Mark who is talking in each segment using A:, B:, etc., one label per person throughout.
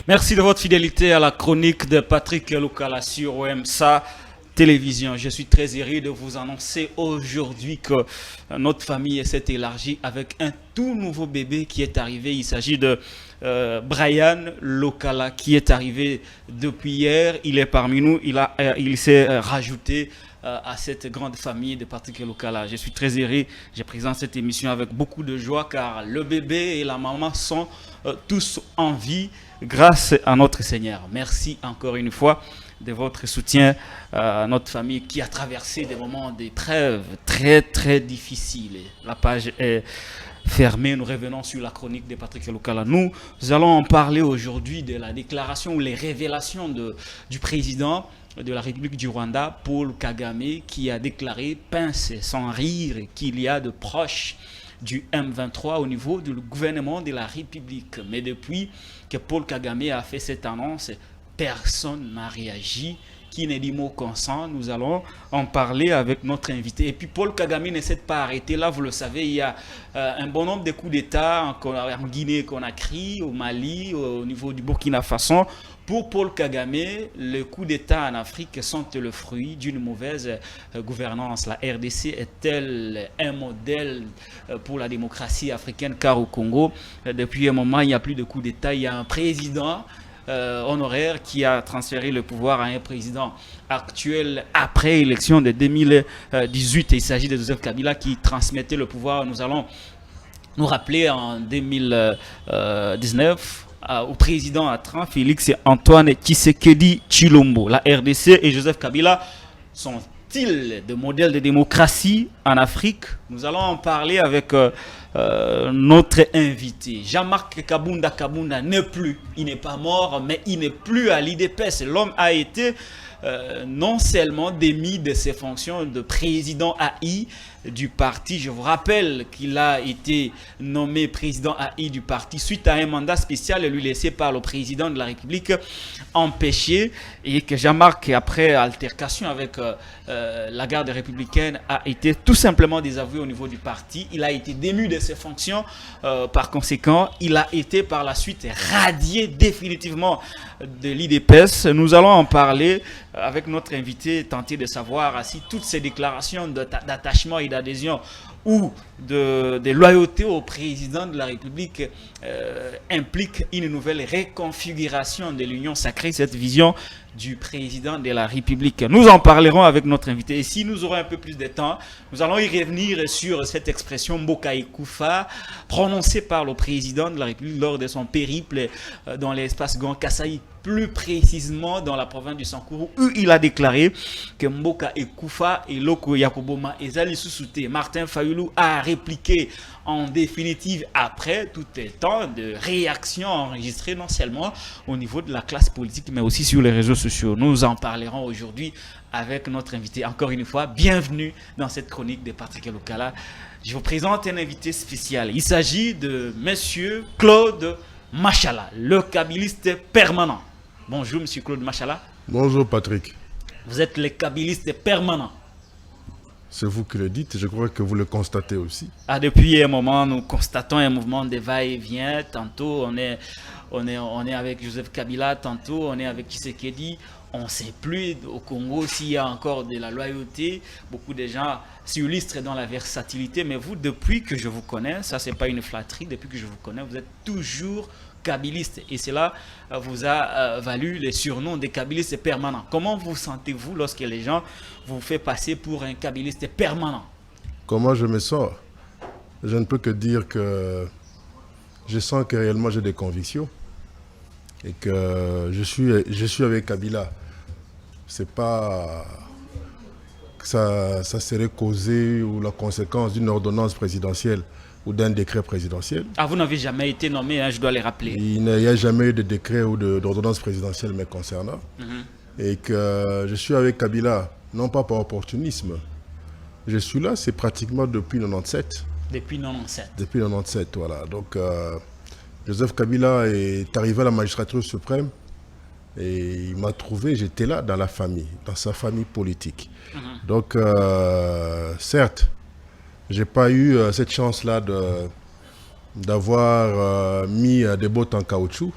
A: Merci de votre fidélité à la chronique de Patrick Lukala sur OMSA Télévision. Je suis très heureux de vous annoncer aujourd'hui que notre famille s'est élargie avec un tout nouveau bébé qui est arrivé. Il s'agit de Brian Lukala qui est arrivé depuis hier. Il est parmi nous. Il s'est rajouté à cette grande famille de Patrick Lukala. Je suis très heureux. Je présente cette émission avec beaucoup de joie car le bébé et la maman sont tous en vie grâce à notre Seigneur. Merci encore une fois de votre soutien à notre famille qui a traversé des moments d'épreuve très très difficiles. La page est fermée. Nous revenons sur la chronique de Patrick Lukala. Nous allons en parler aujourd'hui de la déclaration ou les révélations du président de la République du Rwanda, Paul Kagame, qui a déclaré, pince sans rire, qu'il y a de proches du M23 au niveau du gouvernement de la République. Mais depuis que Paul Kagame a fait cette annonce, personne n'a réagi. Qui n'est dit mot consent. Nous allons en parler avec notre invité. Et puis Paul Kagame ne s'est pas arrêté. Là, vous le savez, il y a un bon nombre de coups d'État en Guinée-Conakry, au Mali, au niveau du Burkina Faso. Pour Paul Kagame, les coups d'État en Afrique sont le fruit d'une mauvaise gouvernance. La RDC est-elle un modèle pour la démocratie africaine? Car au Congo, depuis un moment, il n'y a plus de coups d'État. Il y a un président honoraire qui a transféré le pouvoir à un président actuel après l'élection de 2018. Il s'agit de Joseph Kabila qui transmettait le pouvoir. Nous allons nous rappeler en 2019 au président Atran, Félix Antoine Tshisekedi Tshilombo. La RDC et Joseph Kabila sont-ils de modèles de démocratie en Afrique? Nous allons en parler avec notre invité. Jean-Marc Kabunda n'est plus. Il n'est pas mort, mais il n'est plus à l'IDPS. L'homme a été non seulement démis de ses fonctions de président AI du parti. Je vous rappelle qu'il a été nommé président AI du parti suite à un mandat spécial lui laissé par le président de la République empêché, et que Jean-Marc, après altercation avec la garde républicaine, a été tout simplement désavoué au niveau du parti. Il a été démis de ses fonctions. Par conséquent, il a été par la suite radié définitivement de l'IDPS. Nous allons en parler avec notre invité, tenter de savoir si toutes ces déclarations d'attachement et d'adhésion ou de loyauté au président de la République impliquent une nouvelle reconfiguration de l'Union sacrée, cette vision du président de la République. Nous en parlerons avec notre invité. Et si nous aurons un peu plus de temps, nous allons y revenir sur cette expression Mboka Ekufa, prononcée par le président de la République lors de son périple dans l'espace Grand Kasaï, plus précisément dans la province du Sankuru, où il a déclaré que Mboka Ekufa et Loko Yakoboma et Zali Soussouté. Martin Fayoulou a répliqué en définitive après tout un temps de réactions enregistrées non seulement au niveau de la classe politique mais aussi sur les réseaux sociaux. Nous en parlerons aujourd'hui avec notre invité. Encore une fois, bienvenue dans cette chronique de Patrick Lukala. Je vous présente un invité spécial. Il s'agit de monsieur Claude Machala, le kabiliste permanent. Bonjour monsieur Claude Machala.
B: Bonjour Patrick.
A: Vous êtes le kabiliste permanent.
B: C'est vous qui le dites, je crois que vous le constatez aussi.
A: Depuis un moment, nous constatons un mouvement de va-et-vient. Tantôt, on est avec Joseph Kabila, tantôt, on est avec Tshisekedi. On ne sait plus au Congo s'il y a encore de la loyauté. Beaucoup de gens s'illustrent dans la versatilité. Mais vous, depuis que je vous connais, ça, ce n'est pas une flatterie, depuis que je vous connais, vous êtes toujours kabiliste. Et cela vous a valu les surnoms des kabilistes permanents. Comment vous sentez-vous lorsque les gens vous font passer pour un kabiliste permanent?
B: Comment je me sens? Je ne peux que dire que je sens que réellement j'ai des convictions et que je suis avec Kabila. C'est pas que ça serait causé ou la conséquence d'une ordonnance présidentielle ou d'un décret présidentiel.
A: Ah, vous n'avez jamais été nommé, hein, je dois les rappeler.
B: Il n'y a jamais eu de décret ou d'ordonnance présidentielle me concernant. Et que je suis avec Kabila, non pas par opportunisme. Je suis là, c'est pratiquement depuis 97.
A: Depuis 97.
B: Depuis 97, voilà. Donc, Joseph Kabila est arrivé à la magistrature suprême et il m'a trouvé, j'étais là dans la famille, dans sa famille politique. Donc, certes, j'ai pas eu cette chance-là d'avoir mis des bottes en caoutchouc.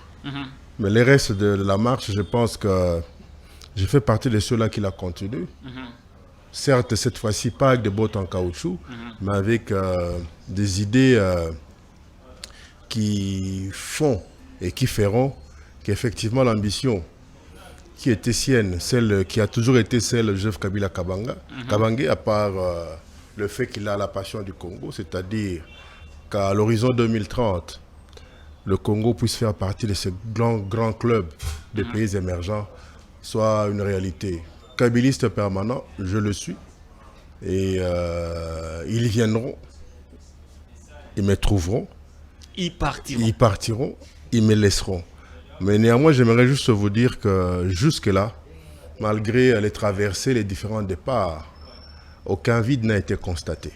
B: Mais les restes de la marche, je pense que j'ai fait partie de ceux-là qui la continuent. Certes, cette fois-ci, pas avec des bottes en caoutchouc, mais avec des idées qui font et qui feront qu'effectivement l'ambition qui était sienne, celle qui a toujours été celle de Joseph Kabila Kabange, à part le fait qu'il a la passion du Congo, c'est-à-dire qu'à l'horizon 2030, le Congo puisse faire partie de ces grands clubs des pays émergents, soit une réalité. Kabiliste permanent, je le suis, et ils viendront, ils me trouveront, ils partiront, ils me laisseront. Mais néanmoins, j'aimerais juste vous dire que jusque-là, malgré les traversées, les différents départs, aucun vide n'a été constaté.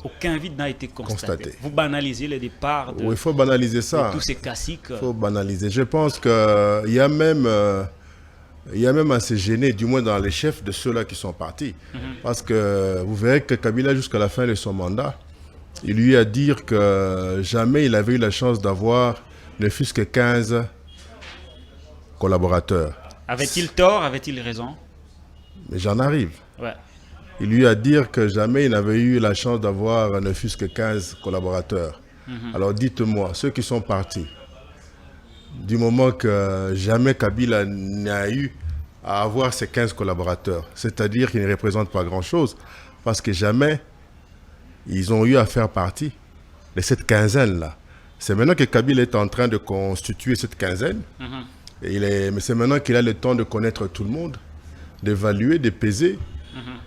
A: Aucun vide n'a été constaté. Vous banalisez le départ de,
B: oui, il faut banaliser ça.
A: De tous ces classiques.
B: Il faut banaliser. Je pense qu'il y a même à se gêner, du moins dans les chefs de ceux-là qui sont partis. Parce que vous verrez que Kabila, jusqu'à la fin de son mandat, il lui a dit que jamais il avait eu la chance d'avoir ne fût-ce que 15 collaborateurs.
A: Avait-il tort, avait-il raison?
B: Mais j'en arrive.
A: Ouais.
B: Il lui a dit que jamais il n'avait eu la chance d'avoir ne fût-ce que 15 collaborateurs. Alors dites-moi, ceux qui sont partis, du moment que jamais Kabila n'a eu à avoir ces 15 collaborateurs, c'est-à-dire qu'ils ne représentent pas grand-chose, parce que jamais ils ont eu à faire partie de cette quinzaine-là. C'est maintenant que Kabila est en train de constituer cette quinzaine, mais c'est maintenant qu'il a le temps de connaître tout le monde, d'évaluer, de peser,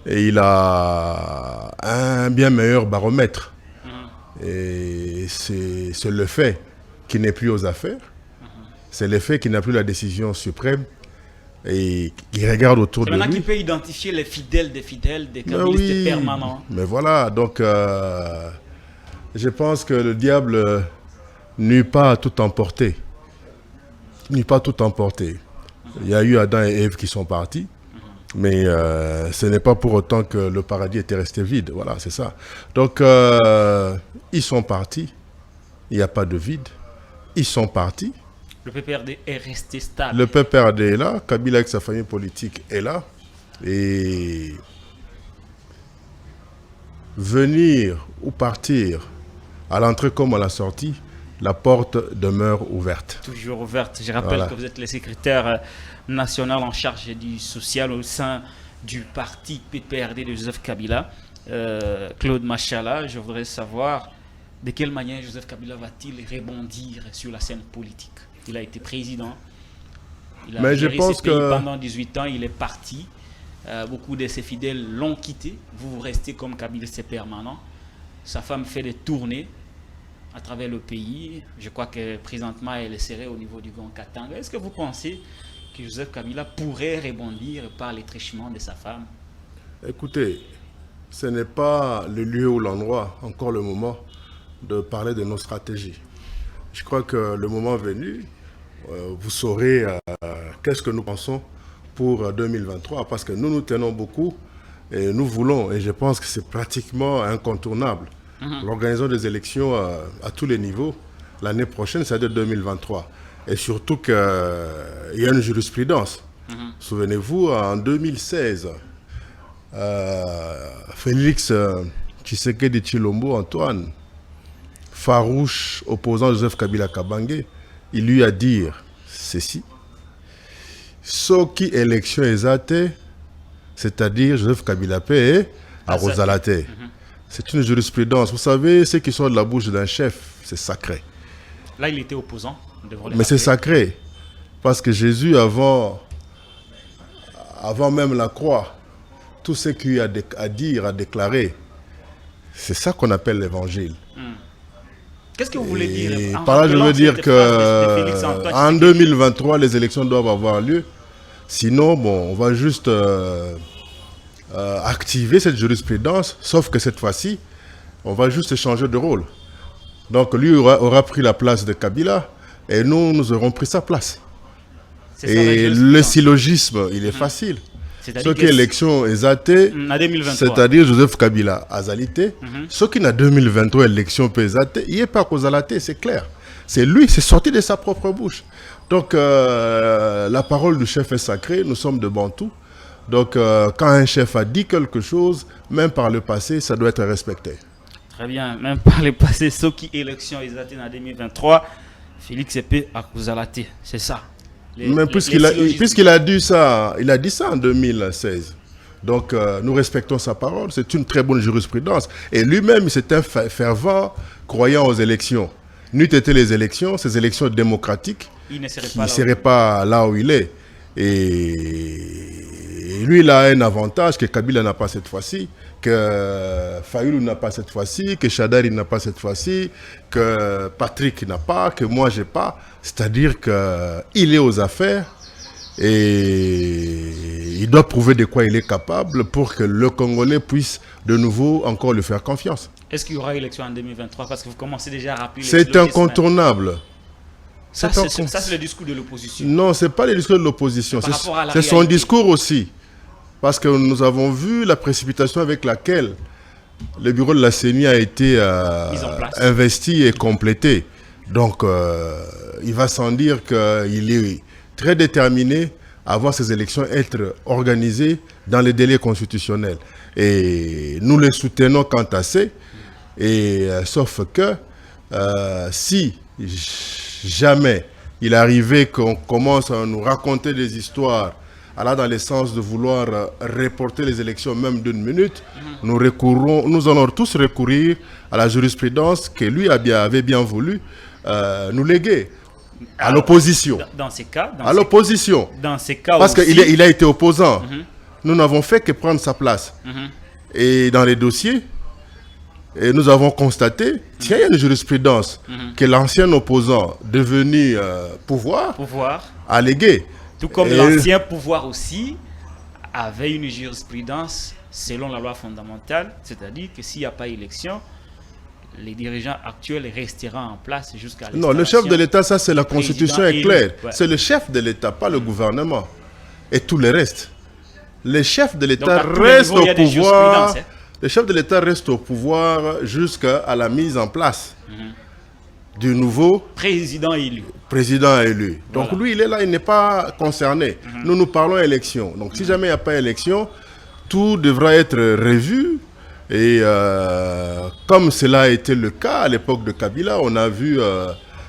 B: et il a un bien meilleur baromètre. Et c'est le fait qu'il n'est plus aux affaires, c'est le fait qu'il n'a plus la décision suprême, et il regarde autour de lui.
A: C'est maintenant qu'il peut identifier les fidèles des kabilistes permanents.
B: Mais voilà, donc je pense que le diable n'eut pas tout emporté. Il y a eu Adam et Ève qui sont partis, mais ce n'est pas pour autant que le paradis était resté vide. Voilà, c'est ça. Donc, ils sont partis. Il n'y a pas de vide. Ils sont partis.
A: Le PPRD est resté stable.
B: Le PPRD est là. Kabila avec sa famille politique est là. Et venir ou partir à l'entrée comme à la sortie, la porte demeure ouverte.
A: Toujours ouverte. Je rappelle que vous êtes le secrétaire national en charge du social au sein du parti PPRD de Joseph Kabila. Claude Machala, je voudrais savoir de quelle manière Joseph Kabila va-t-il rebondir sur la scène politique. Il a été président. Il a géré ce pays pendant 18 ans. Il est parti. Beaucoup de ses fidèles l'ont quitté. Vous restez comme kabiliste permanent. Sa femme fait des tournées à travers le pays. Je crois que présentement, elle est serrée au niveau du Grand Katanga. Est-ce que vous pensez que Joseph Kabila pourrait rebondir par l'étrêchement de sa femme?
B: Écoutez, ce n'est pas le lieu ou l'endroit, encore le moment, de parler de nos stratégies. Je crois que le moment venu, vous saurez qu'est-ce que nous pensons pour 2023, parce que nous tenons beaucoup et nous voulons, et je pense que c'est pratiquement incontournable, l'organisation des élections à tous les niveaux l'année prochaine, c'est-à-dire 2023. Et surtout qu'il y a une jurisprudence. Souvenez-vous, en 2016, Félix Tshisekedi Tshilombo, Antoine, farouche opposant Joseph Kabila Kabange, il lui a dit ceci: Soki élection exate, c'est-à-dire Joseph Kabila P à Rosalate. C'est une jurisprudence. Vous savez, ce qui sort de la bouche d'un chef, c'est sacré.
A: Là, il était opposant.
B: Mais c'est sacré. Parce que Jésus, avant même la croix, tout ce qu'il a à dire, à déclarer, c'est ça qu'on appelle l'évangile.
A: Qu'est-ce que vous voulez dire?
B: Par là, je veux dire qu'en 2023, les élections doivent avoir lieu. Sinon, bon, on va juste activer cette jurisprudence, sauf que cette fois-ci, on va juste changer de rôle. Donc, lui aura pris la place de Kabila et nous aurons pris sa place. Et le syllogisme, il est facile. Ce qui est élection exatée, c'est-à-dire Joseph Kabila azalité. Ce qui n'a 2023 élection exatée, il n'est pas causalité, c'est clair. C'est lui, c'est sorti de sa propre bouche. Donc, la parole du chef est sacrée, nous sommes de Bantous. Donc, quand un chef a dit quelque chose, même par le passé, ça doit être respecté.
A: Très bien, même par le passé, ceux qui élection ils atteignent en 2023, Félix Épée à Kouzalate, c'est ça.
B: Mais puisqu'il a dit ça, il a dit ça en 2016. Donc, nous respectons sa parole. C'est une très bonne jurisprudence. Et lui-même, c'est un fervent croyant aux élections. N'eût été les élections, ces élections démocratiques, il ne serait pas là où il est. Et lui, il a un avantage que Kabila n'a pas cette fois-ci, que Fayoulou n'a pas cette fois-ci, que Chadari n'a pas cette fois-ci, que Patrick n'a pas, que moi, j'ai pas. C'est-à-dire qu'il est aux affaires. Et il doit prouver de quoi il est capable pour que le Congolais puisse de nouveau encore lui faire confiance.
A: Est-ce qu'il y aura élection en 2023? Parce que vous commencez déjà à rappeler...
B: C'est incontournable.
A: Ça, c'est le discours de l'opposition.
B: Non, ce n'est pas le discours de l'opposition. C'est son discours aussi. Parce que nous avons vu la précipitation avec laquelle le bureau de la CENI a été investi et complété. Donc, il va sans dire qu'il est très déterminé à voir ces élections être organisées dans les délais constitutionnels. Et nous les soutenons quant à ça. Et sauf que si jamais il arrivait qu'on commence à nous raconter des histoires allant dans le sens de vouloir reporter les élections même d'une minute, nous allons tous recourir à la jurisprudence que lui avait bien voulu nous léguer. À l'opposition.
A: Dans ces cas,
B: parce qu'il a été opposant. Nous n'avons fait que prendre sa place. Et dans les dossiers, nous avons constaté qu'il y a une jurisprudence que l'ancien opposant devenu pouvoir a légué.
A: Tout comme l'ancien pouvoir aussi avait une jurisprudence selon la loi fondamentale, c'est-à-dire que s'il n'y a pas élection, les dirigeants actuels resteront en place jusqu'à
B: l'installation. Non, le chef de l'État, ça c'est la Constitution est claire. Ouais. C'est le chef de l'État, pas le gouvernement. Et tout le reste. Le chef de l'État reste au pouvoir. Le chef de l'État reste au pouvoir jusqu'à la mise en place du nouveau
A: président élu.
B: Donc lui, il est là, il n'est pas concerné. Nous parlons élection. Donc si jamais il n'y a pas élection, tout devra être revu. Et comme cela a été le cas à l'époque de Kabila, on a vu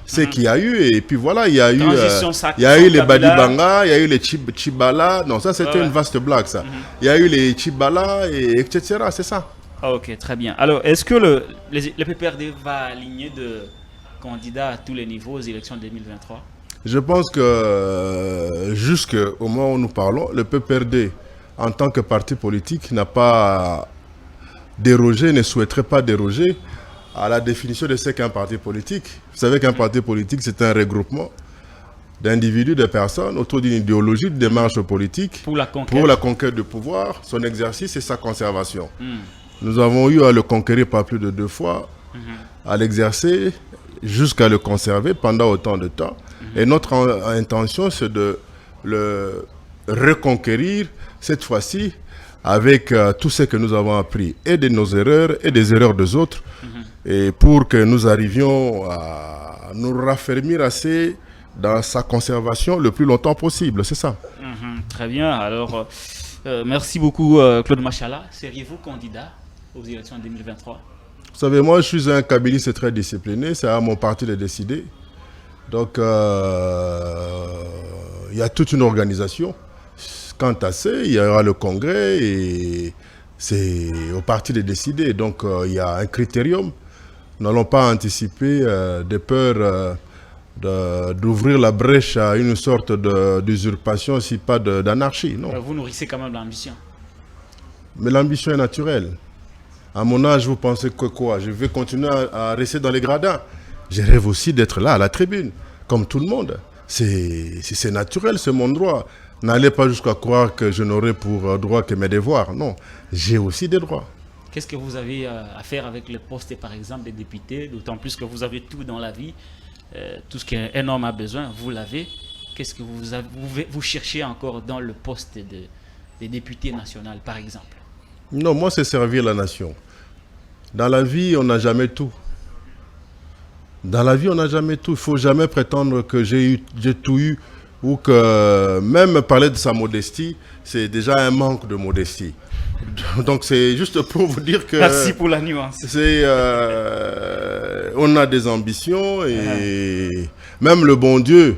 B: ce qu'il y a eu. Et puis voilà, il y a eu les Badibanga, il y a eu les Chibala. Non, ça c'était une vaste blague, ça. Il y a eu les Chibala, etc. C'est ça.
A: Ok, très bien. Alors, est-ce que le PPRD va aligner de candidats à tous les niveaux aux élections 2023?
B: Je pense que jusqu'au moment où nous parlons, le PPRD, en tant que parti politique, n'a pas déroger, ne souhaiterait pas déroger à la définition de ce qu'est un parti politique. Vous savez qu'un parti politique, c'est un regroupement d'individus, de personnes autour d'une idéologie, de démarche politique pour la conquête du pouvoir, son exercice et sa conservation. Nous avons eu à le conquérir pas plus de 2 fois, à l'exercer jusqu'à le conserver pendant autant de temps. Et notre intention, c'est de le reconquérir cette fois-ci avec tout ce que nous avons appris, et de nos erreurs, et des erreurs des autres, et pour que nous arrivions à nous raffermir assez dans sa conservation le plus longtemps possible, c'est ça.
A: Très bien, alors merci beaucoup Claude Machala. Seriez-vous candidat aux élections 2023?
B: Vous savez, moi je suis un kabiliste très discipliné, c'est à mon parti de décider. Donc il y a toute une organisation. Quant à ça, il y aura le congrès et c'est au parti de décider. Donc, il y a un critérium. Nous n'allons pas anticiper de peur d'ouvrir la brèche à une sorte d'usurpation, si pas d'anarchie. Non.
A: Vous nourrissez quand même l'ambition.
B: Mais l'ambition est naturelle. À mon âge, vous pensez que quoi? Je vais continuer à rester dans les gradins. Je rêve aussi d'être là, à la tribune, comme tout le monde. C'est naturel, c'est mon droit. N'allez pas jusqu'à croire que je n'aurai pour droit que mes devoirs. Non, j'ai aussi des droits.
A: Qu'est-ce que vous avez à faire avec le poste, par exemple, des députés, d'autant plus que vous avez tout dans la vie, tout ce qu'un homme a besoin, vous l'avez. Qu'est-ce que vous cherchez encore dans le poste de député national, par exemple?
B: Non, moi, c'est servir la nation. Dans la vie, on n'a jamais tout. Dans la vie, on n'a jamais tout. Il ne faut jamais prétendre que j'ai tout eu ou que même parler de sa modestie, c'est déjà un manque de modestie. Donc c'est juste pour vous dire que...
A: Merci pour la nuance.
B: On a des ambitions et même le bon Dieu,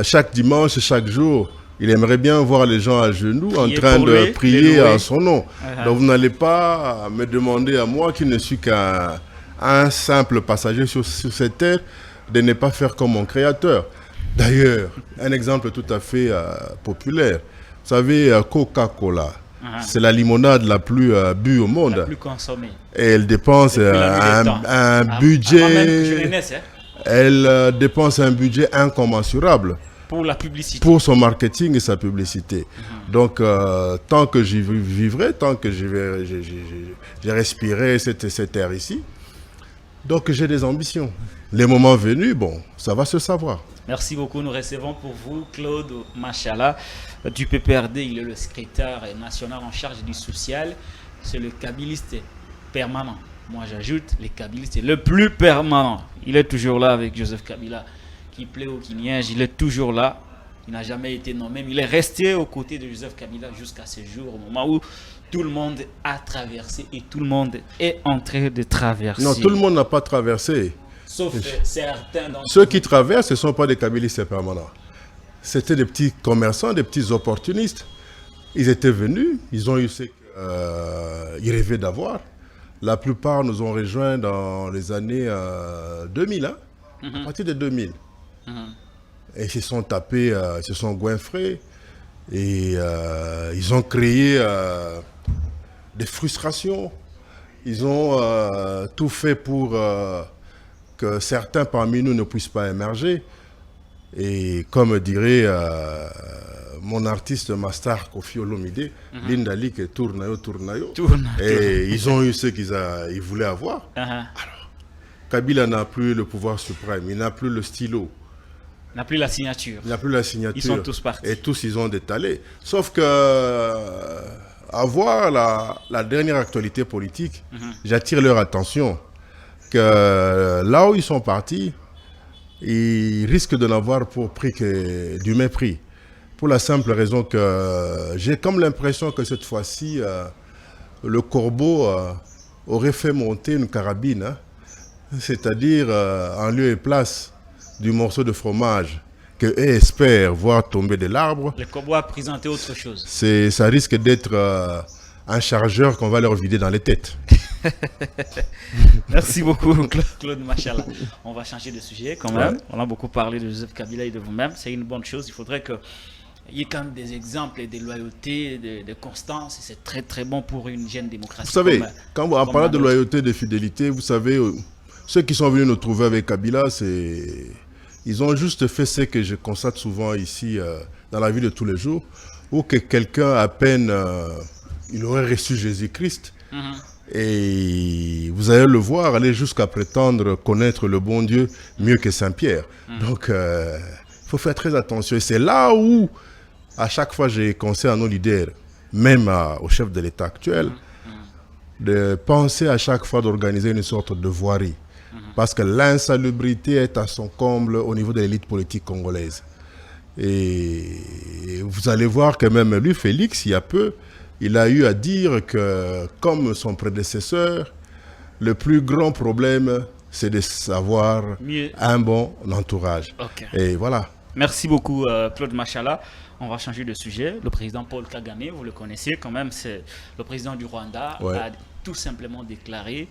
B: chaque dimanche, chaque jour, il aimerait bien voir les gens à genoux en train de prier en son nom. Donc vous n'allez pas me demander à moi qui ne suis qu'un simple passager sur cette terre de ne pas faire comme mon Créateur. D'ailleurs, un exemple tout à fait populaire. Vous savez, Coca-Cola, c'est la limonade la plus bue au monde.
A: La plus consommée.
B: Et elle dépense un budget...
A: Avant même que je ne naisse,
B: Elle dépense un budget incommensurable.
A: Pour la publicité.
B: Pour son marketing et sa publicité. Donc, tant que j'y vivrai, tant que j'ai respiré cet air ici, donc j'ai des ambitions. Les moments venus, bon, ça va se savoir.
A: Merci beaucoup. Nous recevons pour vous Claude Machala du PPRD. Il est le secrétaire national en charge du social. C'est le kabiliste permanent. Moi, j'ajoute les kabilistes le plus permanent. Il est toujours là avec Joseph Kabila. Qu'il plaît ou qu'il niaise, il est toujours là. Il n'a jamais été nommé. Il est resté aux côtés de Joseph Kabila jusqu'à ce jour, au moment où tout le monde a traversé et tout le monde est en train de traverser.
B: Non, tout le monde n'a pas traversé.
A: Sauf certains d'entre
B: ceux qui traversent, ce ne sont pas des kabilistes permanents. C'était des petits commerçants, des petits opportunistes. Ils étaient venus, ils ont eu ce qu'ils rêvaient d'avoir. La plupart nous ont rejoints dans les années 2000, à partir de 2000. Et ils se sont tapés, ils se sont goinfrés et ils ont créé des frustrations. Ils ont tout fait pour que certains parmi nous ne puissent pas émerger. Et comme dirait mon artiste master Kofi Olomide, Lindali qui tournayo. Et ils ont eu ce qu'ils voulaient avoir. Alors, Kabila n'a plus le pouvoir suprême, il n'a plus le stylo.
A: Il n'a plus la signature.
B: Il n'a plus la signature.
A: Ils sont tous partis.
B: Et tous, ils ont détalé. Sauf que, à voir la dernière actualité politique, j'attire leur attention que là où ils sont partis, ils risquent de n'avoir pour prix que du mépris. Pour la simple raison que j'ai comme l'impression que cette fois-ci, le corbeau aurait fait monter une carabine, c'est-à-dire en lieu et place du morceau de fromage qu'eux espèrent voir tomber de l'arbre.
A: Le corbeau a présenté autre chose.
B: Ça risque d'être un chargeur qu'on va leur vider dans les têtes.
A: Merci beaucoup, Claude Machala. On va changer de sujet quand même. On a beaucoup parlé de Joseph Kabila et de vous-même. C'est une bonne chose. Il faudrait qu'il y ait quand même des exemples de loyauté, de constance. Et c'est très très bon pour une jeune démocratie.
B: Vous savez, quand on parle de loyauté, de fidélité, vous savez, ceux qui sont venus nous trouver avec Kabila, ils ont juste fait ce que je constate souvent ici dans la vie de tous les jours, où que quelqu'un, à peine, il aurait reçu Jésus-Christ, et vous allez le voir aller jusqu'à prétendre connaître le bon Dieu mieux que Saint-Pierre. Donc, il faut faire très attention. Et c'est là où, à chaque fois, j'ai conseillé à nos leaders, même au chef de l'État actuel, de penser à chaque fois d'organiser une sorte de voirie. Parce que l'insalubrité est à son comble au niveau de l'élite politique congolaise. Et vous allez voir que même lui, Félix, il y a peu, il a eu à dire que, comme son prédécesseur, le plus grand problème, c'est de savoir un bon entourage. Et voilà.
A: Merci beaucoup, Claude Machala. On va changer de sujet. Le président Paul Kagame, vous le connaissez quand même, c'est le président du Rwanda, a tout simplement déclaré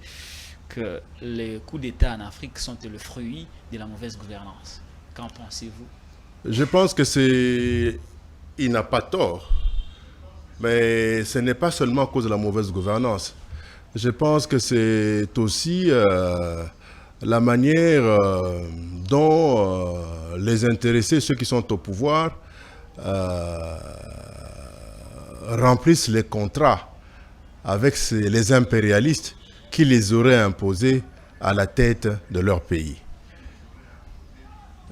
A: que les coups d'État en Afrique sont le fruit de la mauvaise gouvernance. Qu'en pensez-vous?
B: Je pense que il n'a pas tort. Mais ce n'est pas seulement à cause de la mauvaise gouvernance. Je pense que c'est aussi la manière dont les intéressés, ceux qui sont au pouvoir, remplissent les contrats avec les impérialistes qui les auraient imposés à la tête de leur pays.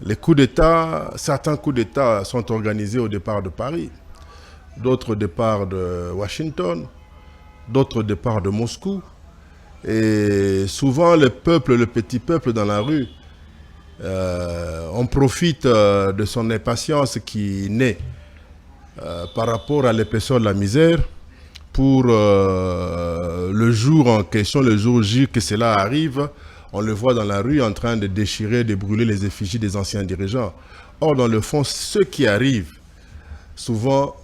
B: Les coups d'État, certains coups d'État sont organisés au départ de Paris, d'autres au départ de Washington, d'autres au départ de Moscou. Et souvent, le peuple, le petit peuple dans la rue, on profite de son impatience qui naît par rapport à l'épaisseur de la misère pour le jour en question, le jour J que cela arrive, on le voit dans la rue en train de déchirer, de brûler les effigies des anciens dirigeants. Or, dans le fond, ceux qui arrivent, souvent,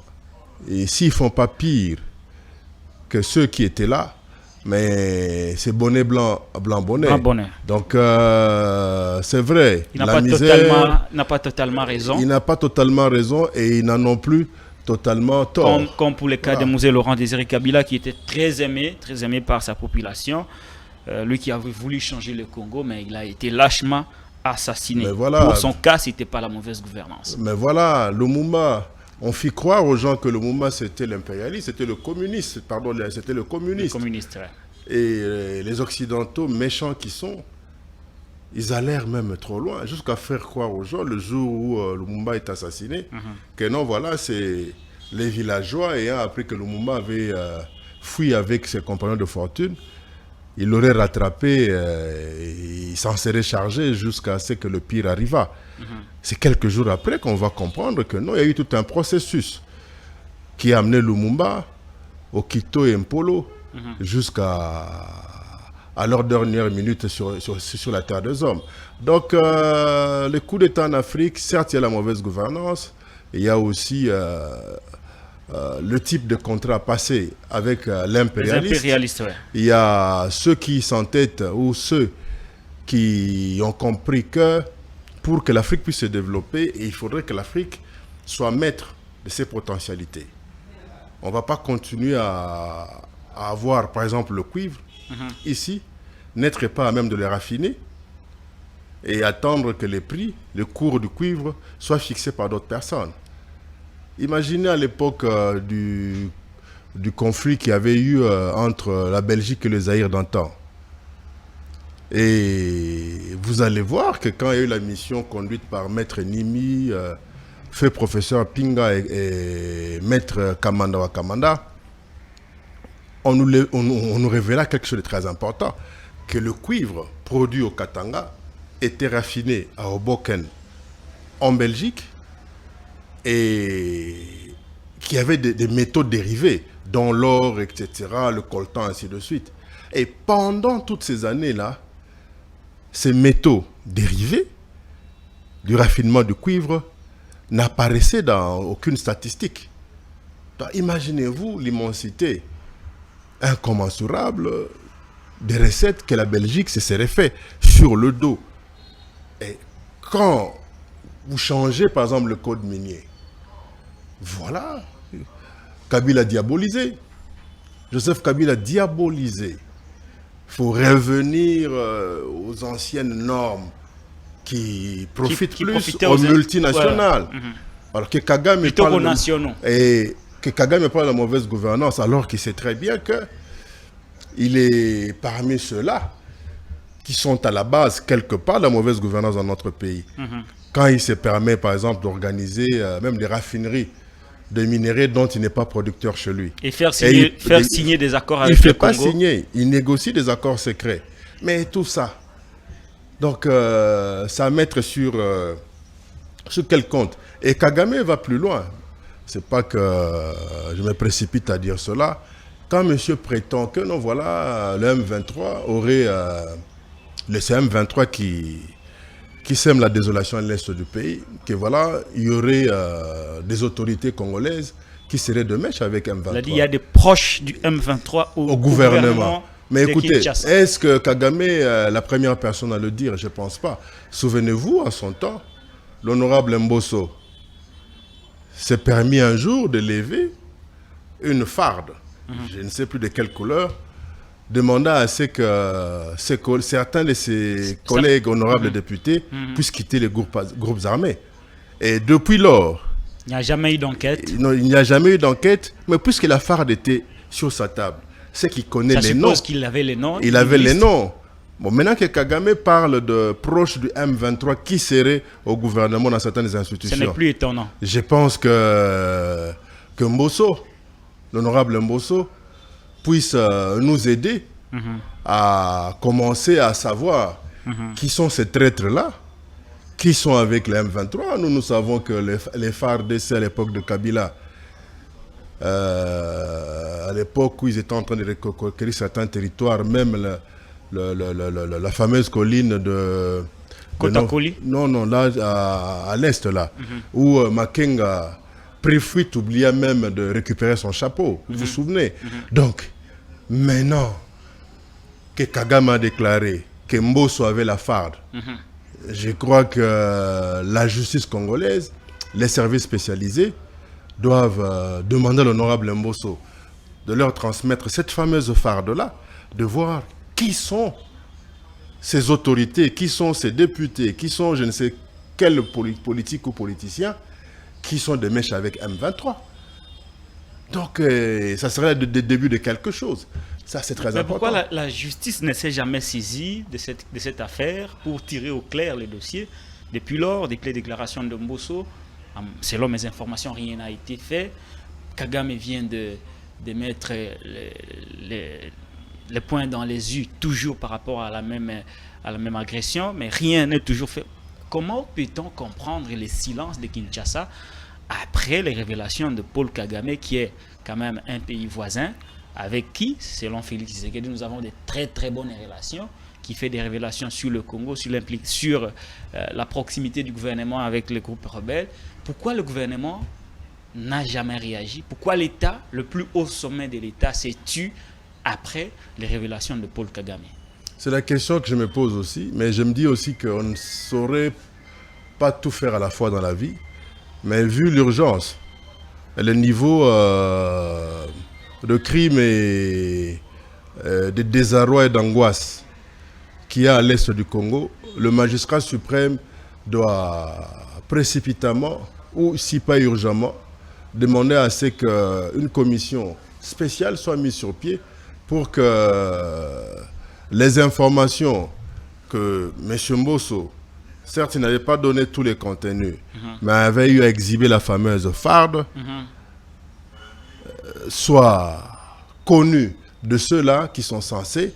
B: et s'ils ne font pas pire que ceux qui étaient là, mais c'est bonnet blanc, blanc bonnet.
A: Blanc bonnet.
B: Donc, c'est vrai.
A: Il n'a pas totalement raison.
B: Il n'a pas totalement raison et il n'en a plus totalement tort.
A: Comme pour le cas de Mosé Laurent Désiré Kabila, qui était très aimé par sa population. Lui qui avait voulu changer le Congo, mais il a été lâchement assassiné.
B: Voilà.
A: Pour son cas, ce n'était pas la mauvaise gouvernance.
B: Mais voilà, Lumumba, on fit croire aux gens que Lumumba c'était l'impérialiste, c'était le communiste, pardon, c'était le communiste.
A: Le communiste, ouais.
B: Et les Occidentaux méchants qui sont, ils allèrent même trop loin, jusqu'à faire croire aux gens le jour où Lumumba est assassiné, que non, voilà, c'est les villageois ayant appris que Lumumba avait fui avec ses compagnons de fortune. Il l'aurait rattrapé, il s'en serait chargé jusqu'à ce que le pire arriva. C'est quelques jours après qu'on va comprendre que non, il y a eu tout un processus qui a amené Lumumba au Quito et Mpolo jusqu'à leur dernière minute sur la terre des hommes. Donc, les coups d'État en Afrique, certes, il y a la mauvaise gouvernance, il y a aussi le type de contrat passé avec l'impérialiste.
A: Ouais.
B: Il y a ceux qui s'entêtent ou ceux qui ont compris que pour que l'Afrique puisse se développer, il faudrait que l'Afrique soit maître de ses potentialités. On ne va pas continuer à avoir, par exemple, le cuivre ici, n'être pas à même de le raffiner et attendre que les prix, le cours du cuivre soient fixés par d'autres personnes. Imaginez à l'époque du conflit qu'il y avait eu entre la Belgique et le Zaïre d'antan. Et vous allez voir que quand il y a eu la mission conduite par Maître Nimi, fait professeur Pinga et Maître Kamanda Wakamanda, on nous révéla quelque chose de très important, que le cuivre produit au Katanga était raffiné à Hoboken en Belgique, et qui avait des métaux dérivés, dont l'or, etc., le coltan, ainsi de suite. Et pendant toutes ces années-là, ces métaux dérivés du raffinement du cuivre n'apparaissaient dans aucune statistique. Donc, imaginez-vous l'immensité incommensurable des recettes que la Belgique se serait fait sur le dos. Et quand vous changez, par exemple, le code minier, voilà, Kabila diabolisé. Joseph Kabila diabolisé. Il faut revenir aux anciennes normes qui profitent plus aux multinationales.
A: Voilà.
B: Alors que Kagame
A: plutôt aux nationaux.
B: Et que Kagame parle de la mauvaise gouvernance, alors qu'il sait très bien qu'il est parmi ceux-là qui sont à la base, quelque part, de la mauvaise gouvernance dans notre pays. Quand il se permet, par exemple, d'organiser même des raffineries de minerais dont il n'est pas producteur chez lui.
A: Et faire signer des accords avec
B: le Congo. Il ne fait
A: pas
B: signer, il négocie des accords secrets. Mais tout ça, donc ça à mettre sur quel compte? Et Kagame va plus loin. C'est pas que je me précipite à dire cela. Quand monsieur prétend que non, voilà, le M23 aurait... le M23 qui sème la désolation à l'est du pays, que voilà, il y aurait des autorités congolaises qui seraient de mèche avec M23.
A: Il y a des proches du M23 au gouvernement.
B: Mais écoutez, est-ce que Kagame est la première personne à le dire? Je ne pense pas. Souvenez-vous, à son temps, l'honorable Mbosso s'est permis un jour de lever une farde, je ne sais plus de quelle couleur, demanda à ce que certains de ses collègues honorables députés puissent quitter les groupes armés. Et depuis lors...
A: Il n'y a jamais eu d'enquête.
B: Non, il n'y a jamais eu d'enquête, mais puisque la farde était sur sa table, c'est qu'il connaît les noms.
A: Ça suppose qu'il avait les noms.
B: Il avait les noms. Bon, maintenant que Kagame parle de proches du M23 qui seraient au gouvernement dans certaines institutions...
A: Ce n'est plus étonnant.
B: Je pense que Mbosso, l'honorable Mbosso, puisse nous aider à commencer à savoir qui sont ces traîtres-là, qui sont avec les M23. Nous savons que les FARDC à l'époque de Kabila, à l'époque où ils étaient en train de reconquérir certains territoires, même la fameuse colline de...
A: Kotakoli.
B: Non, là, à l'est, là, où Makenga prit fuite, oublia même de récupérer son chapeau. Vous vous souvenez? Donc, maintenant que Kagame a déclaré que Mbosso avait la farde, je crois que la justice congolaise, les services spécialisés, doivent demander à l'honorable Mbosso de leur transmettre cette fameuse farde-là, de voir qui sont ces autorités, qui sont ces députés, qui sont je ne sais quel politique ou politicien, qui sont des mèches avec M23. Donc, ça serait le début de quelque chose. Ça, c'est très important.
A: Pourquoi la justice ne s'est jamais saisie de cette affaire pour tirer au clair les dossiers? Depuis lors, depuis les déclarations de Mbosso, selon mes informations, rien n'a été fait. Kagame vient de mettre les points dans les yeux, toujours par rapport à la même agression, mais rien n'est toujours fait. Comment peut-on comprendre les silences de Kinshasa après les révélations de Paul Kagame, qui est quand même un pays voisin, avec qui, selon Félix Tshisekedi, nous avons de très très bonnes relations, qui fait des révélations sur le Congo, sur la proximité du gouvernement avec les groupes rebelles. Pourquoi le gouvernement n'a jamais réagi? Pourquoi l'État, le plus haut sommet de l'État, s'est tu après les révélations de Paul Kagame?
B: C'est la question que je me pose aussi, mais je me dis aussi qu'on ne saurait pas tout faire à la fois dans la vie, mais vu l'urgence, le niveau de crime et de désarroi et d'angoisse qu'il y a à l'est du Congo, le magistrat suprême doit précipitamment, ou si pas urgemment, demander à ce qu'une commission spéciale soit mise sur pied pour que les informations que M. Mbosso, certes, il n'avait pas donné tous les contenus, mais avait eu à exhiber la fameuse farde, soient connues de ceux-là qui sont censés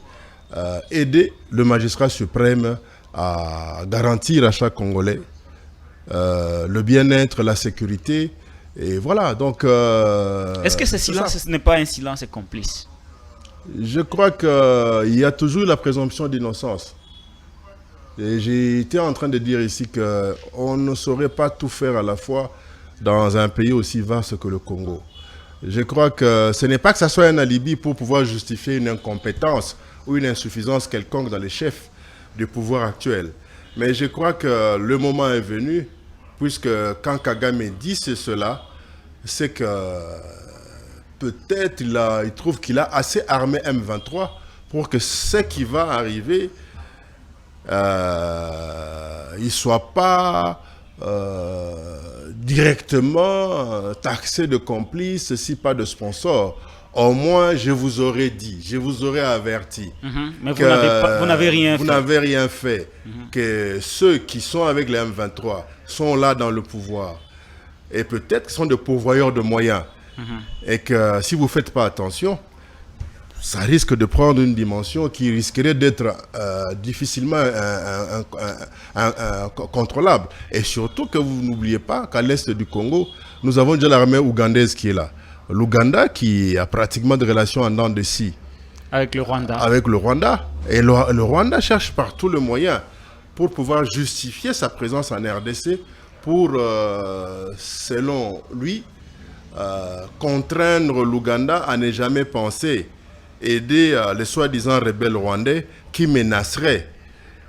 B: aider le magistrat suprême à garantir à chaque Congolais le bien-être, la sécurité. Et voilà, donc...
A: Est-ce que ce silence, ce n'est pas un silence complice?
B: Je crois qu'il y a toujours la présomption d'innocence. Et j'ai été en train de dire ici qu'on ne saurait pas tout faire à la fois dans un pays aussi vaste que le Congo. Je crois que ce n'est pas que ça soit un alibi pour pouvoir justifier une incompétence ou une insuffisance quelconque dans les chefs du pouvoir actuel. Mais je crois que le moment est venu, puisque quand Kagame dit cela, c'est que peut-être il trouve qu'il a assez armé M23 pour que ce qui va arriver, il ne soit pas directement taxé de complice, si pas de sponsor. Au moins, je vous aurais dit, je vous aurais averti.
A: Mais vous n'avez rien fait.
B: Vous n'avez rien fait. Que ceux qui sont avec les M23 sont là dans le pouvoir. Et peut-être qu'ils sont des pourvoyeurs de moyens. Et que si vous ne faites pas attention, ça risque de prendre une dimension qui risquerait d'être difficilement contrôlable. Et surtout que vous n'oubliez pas qu'à l'est du Congo, nous avons déjà l'armée ougandaise qui est là. L'Ouganda qui a pratiquement des relations en dents de scie
A: avec le Rwanda.
B: Avec le Rwanda. Et le Rwanda cherche par tous les moyens pour pouvoir justifier sa présence en RDC pour, selon lui, contraindre l'Ouganda à ne jamais penser aider les soi-disant rebelles rwandais qui menaceraient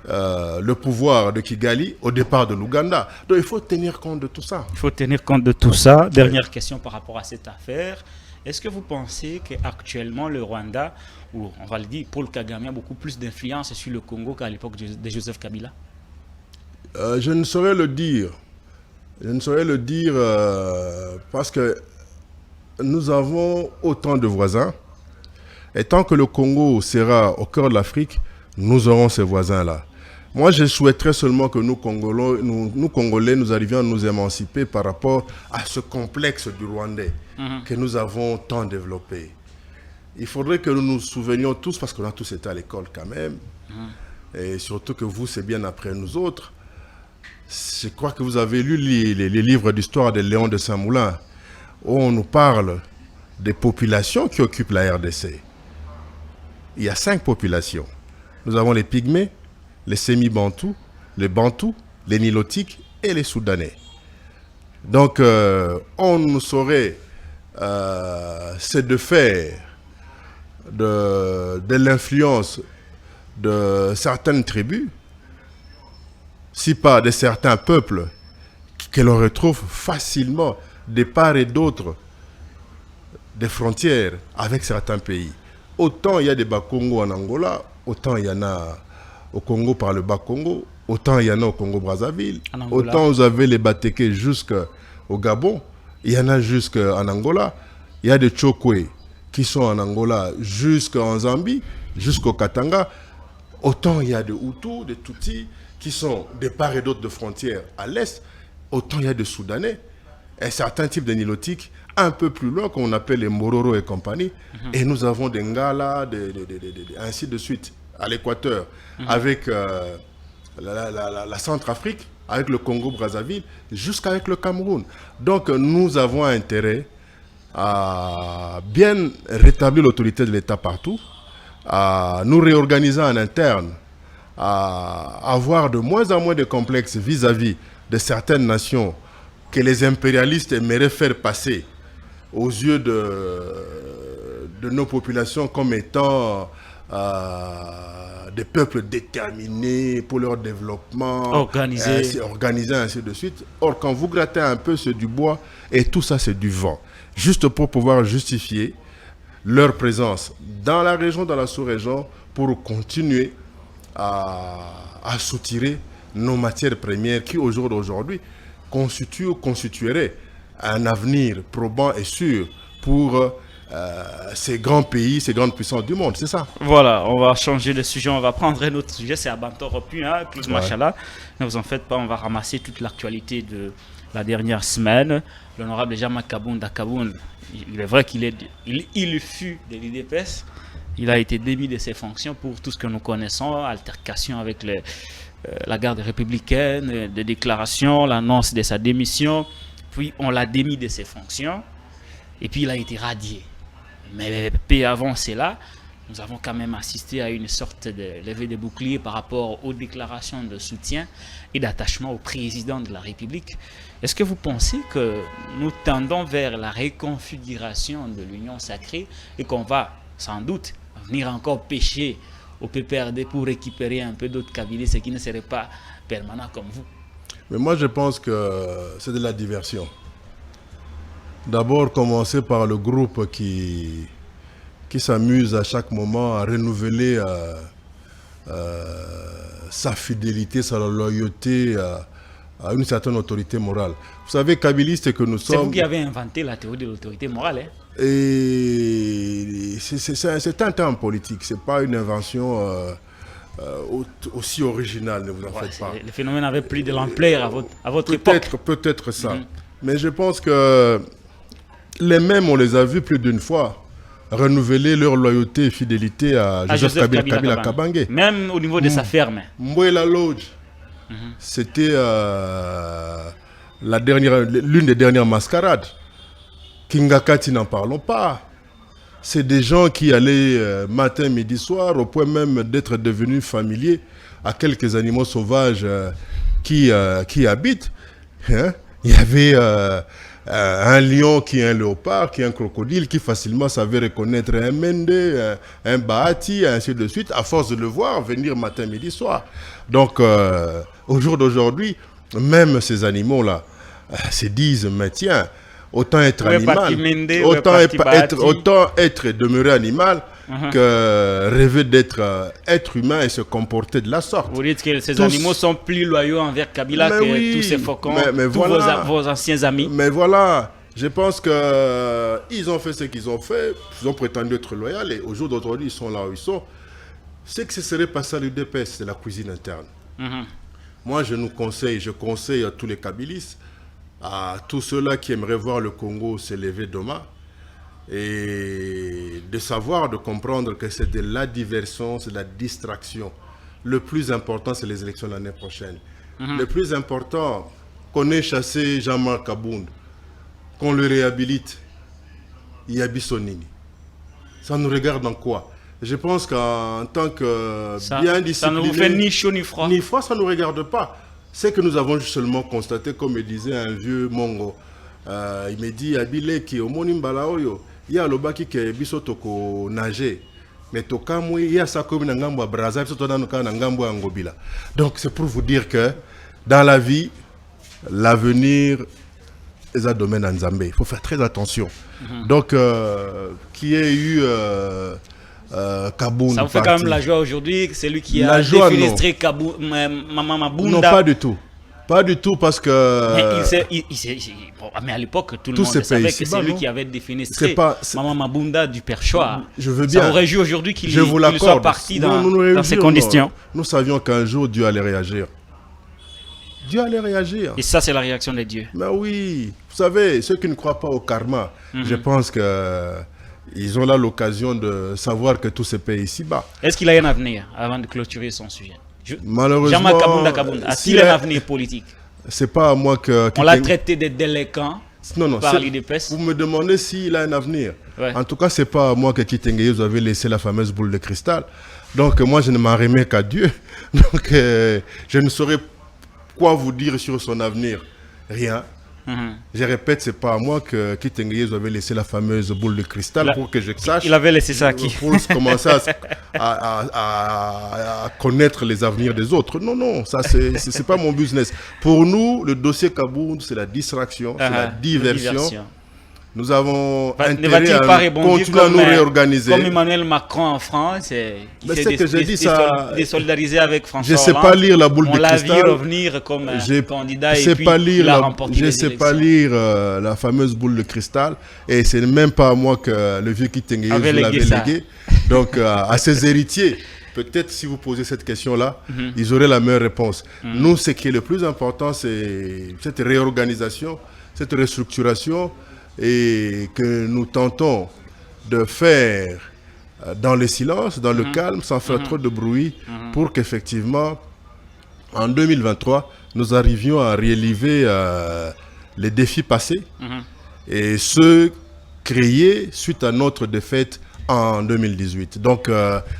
B: le pouvoir de Kigali au départ de l'Ouganda. Donc il faut tenir compte de tout ça.
A: Il faut tenir compte de tout ça. Dernière question par rapport à cette affaire. Est-ce que vous pensez qu'actuellement le Rwanda, ou on va le dire, Paul Kagame a beaucoup plus d'influence sur le Congo qu'à l'époque de Joseph Kabila?
B: Je ne saurais le dire. Je ne saurais le dire parce que nous avons autant de voisins. Et tant que le Congo sera au cœur de l'Afrique, nous aurons ces voisins-là. Moi, je souhaiterais seulement que nous, Congolais, nous arrivions à nous émanciper par rapport à ce complexe du Rwandais que nous avons tant développé. il faudrait que nous nous souvenions tous, parce qu'on a tous été à l'école quand même, et surtout que vous, c'est bien après nous autres. Je crois que vous avez lu les livres d'histoire de Léon de Saint-Moulin, où on nous parle des populations qui occupent la RDC. Il y a 5 populations. Nous avons les Pygmées, les Sémi-Bantous, les Bantous, les Nilotiques et les Soudanais. Donc, on nous saurait c'est de faire de l'influence de certaines tribus, si pas de certains peuples, que l'on retrouve facilement de part et d'autre des frontières avec certains pays. Autant il y a des Bas-Congo en Angola, autant il y en a au Congo par le Bas-Congo, autant il y en a au Congo-Brazzaville, autant vous avez les Batéké jusqu'au Gabon, il y en a jusqu'en Angola, il y a des Tchokwe qui sont en Angola jusqu'en Zambie, jusqu'au Katanga, autant il y a des Hutus, des Tutsis qui sont de part et d'autre de frontières à l'est, autant il y a des Soudanais et certains types de Nilotiques un peu plus loin qu'on appelle les Mororo et compagnie, et nous avons des Ngala, ainsi de suite, à l'équateur, avec la Centrafrique, avec le Congo-Brazzaville, jusqu'avec le Cameroun. Donc nous avons intérêt à bien rétablir l'autorité de l'État partout, à nous réorganiser en interne, à avoir de moins en moins de complexes vis-à-vis de certaines nations que les impérialistes aimeraient faire passer aux yeux de nos populations comme étant des peuples déterminés pour leur développement, organisés, ainsi de suite. Or, quand vous grattez un peu, c'est du bois, et tout ça, c'est du vent. Juste pour pouvoir justifier leur présence dans la région, dans la sous-région, pour continuer à soutirer nos matières premières qui, au jour d'aujourd'hui, constitueraient un avenir probant et sûr pour ces grands pays, ces grandes puissances du monde, c'est ça.
A: Voilà, on va changer de sujet, on va prendre un autre sujet, c'est à Bantoropu, hein, machallah. Ne vous en faites pas, on va ramasser toute l'actualité de la dernière semaine. L'honorable Jama Kabounda Kaboun, il est vrai qu'il fut de l'IDPS, il a été démis de ses fonctions pour tout ce que nous connaissons, altercation avec la garde républicaine, des déclarations, l'annonce de sa démission, puis on l'a démis de ses fonctions, et puis il a été radié. Mais peu avant cela, nous avons quand même assisté à une sorte de levée de bouclier par rapport aux déclarations de soutien et d'attachement au président de la République. Est-ce que vous pensez que nous tendons vers la réconfiguration de l'Union sacrée et qu'on va sans doute venir encore pêcher au PPRD pour récupérer un peu d'autres cabinets, ce qui ne serait pas permanent comme vous?
B: Mais moi je pense que c'est de la diversion. D'abord, commencer par le groupe qui s'amuse à chaque moment à renouveler sa fidélité, sa loyauté à une certaine autorité morale. Vous savez, kabiliste que nous sommes...
A: C'est vous qui avez inventé la théorie de l'autorité morale, hein?
B: Et c'est un terme politique, ce n'est pas une invention aussi originale, ne vous en faites pas.
A: Le phénomène avait plus de l'ampleur à votre époque.
B: Peut-être ça. Mais je pense que les mêmes, on les a vus plus d'une fois renouveler leur loyauté et fidélité à Joseph Kabila Kabange.
A: Même au niveau de sa ferme.
B: Mbouela Lodge, c'était l'une des dernières mascarades. Kingakati, n'en parlons pas. C'est des gens qui allaient matin, midi, soir, au point même d'être devenus familiers à quelques animaux sauvages qui habitent. Hein? Il y avait un lion qui est un léopard, qui est un crocodile, qui facilement savait reconnaître un mende, un bahati, ainsi de suite, à force de le voir venir matin, midi, soir. Donc, au jour d'aujourd'hui, même ces animaux-là se disent, mais tiens, autant être animal, autant être demeuré animal que rêver d'être être humain et se comporter de la sorte.
A: Vous dites que ces animaux sont plus loyaux envers Kabila que tous ces faucons, vos anciens amis.
B: Mais voilà, je pense qu'ils ont fait ce qu'ils ont fait, ils ont prétendu être loyaux et au jour d'aujourd'hui, ils sont là où ils sont. Ce que ce serait passé à l'UDPS, c'est la cuisine interne. Moi, je conseille à tous les Kabilistes, à tous ceux-là qui aimeraient voir le Congo s'élever demain, et de savoir, de comprendre que c'est de la diversion, c'est de la distraction. Le plus important, c'est les élections l'année prochaine. Le plus important, qu'on ait chassé Jean-Marc Abound, qu'on le réhabilite, Yabi Sonini. Ça nous regarde en quoi? Je pense qu'en tant que bien discipliné...
A: Ça ne vous fait ni chaud ni froid.
B: Ni froid, ça ne nous regarde pas. C'est que nous avons seulement constaté, comme me disait un vieux Mongo, il me dit, Abile qui au Monimbala Oyo, il y a le baki qui est bisotoko nager. Mais tokamwe, il y a ça comme un gambo à Brazza, un gambo à Ngobila. Donc c'est pour vous dire que dans la vie, l'avenir est un domaine en Zambie. Il faut faire très attention. Donc, qui ait eu Kaboun.
A: Ça vous fait quand même la joie aujourd'hui, c'est lui qui
B: la
A: a
B: joie,
A: défenestré Maman Mabunda.
B: Non, pas du tout. Pas du tout parce que...
A: Mais à l'époque, tout le monde savait que c'est lui qui avait défenestré Maman Mabunda du Perchoir.
B: Je veux bien.
A: Ça aurait réjoui aujourd'hui qu'il soit parti dans ces conditions.
B: Nous savions qu'un jour Dieu allait réagir. Dieu allait réagir.
A: Et ça, c'est la réaction de Dieu.
B: Mais oui, vous savez, ceux qui ne croient pas au karma, je pense qu'ils ont là l'occasion de savoir que tout se paye ici-bas.
A: Est-ce qu'il a un avenir avant de clôturer son sujet?
B: Malheureusement,
A: Jean-Marc Kabounda, a-t-il un avenir politique?
B: C'est pas à moi que...
A: On l'a traité de délinquant par l'IDPS.
B: Vous me demandez s'il a un avenir.
A: Ouais.
B: En tout cas, c'est pas à moi que Kitengeyeux avait laissé la fameuse boule de cristal. Donc moi, je ne m'en remets qu'à Dieu. Donc je ne saurais quoi vous dire sur son avenir. Rien. Je répète, c'est pas à moi que Kitengeyeux avait laissé la fameuse boule de cristal pour que je sache.
A: Il avait laissé ça à qui?
B: Pour commencer à connaître les avenirs des autres. Non, non, ça c'est pas mon business. Pour nous, le dossier Kabound, c'est la distraction, c'est la diversion. Nous avons intérêt à continuer à nous réorganiser.
A: Comme Emmanuel Macron en France, qui s'est désolidarisé avec François Hollande.
B: Je ne sais pas lire la boule de cristal.
A: On l'a vu revenir comme candidat et puis il a remporté les élections.
B: Je ne sais pas lire la fameuse boule de cristal. Et ce n'est même pas à moi que le vieux Kitengeyeux l'avait légué. Donc à ses héritiers, peut-être si vous posez cette question-là, ils auraient la meilleure réponse. Nous, ce qui est le plus important, c'est cette réorganisation, cette restructuration, et que nous tentons de faire dans le silence, dans le calme, sans faire trop de bruit, pour qu'effectivement, en 2023, nous arrivions à relever les défis passés et ceux créés suite à notre défaite en 2018. Donc,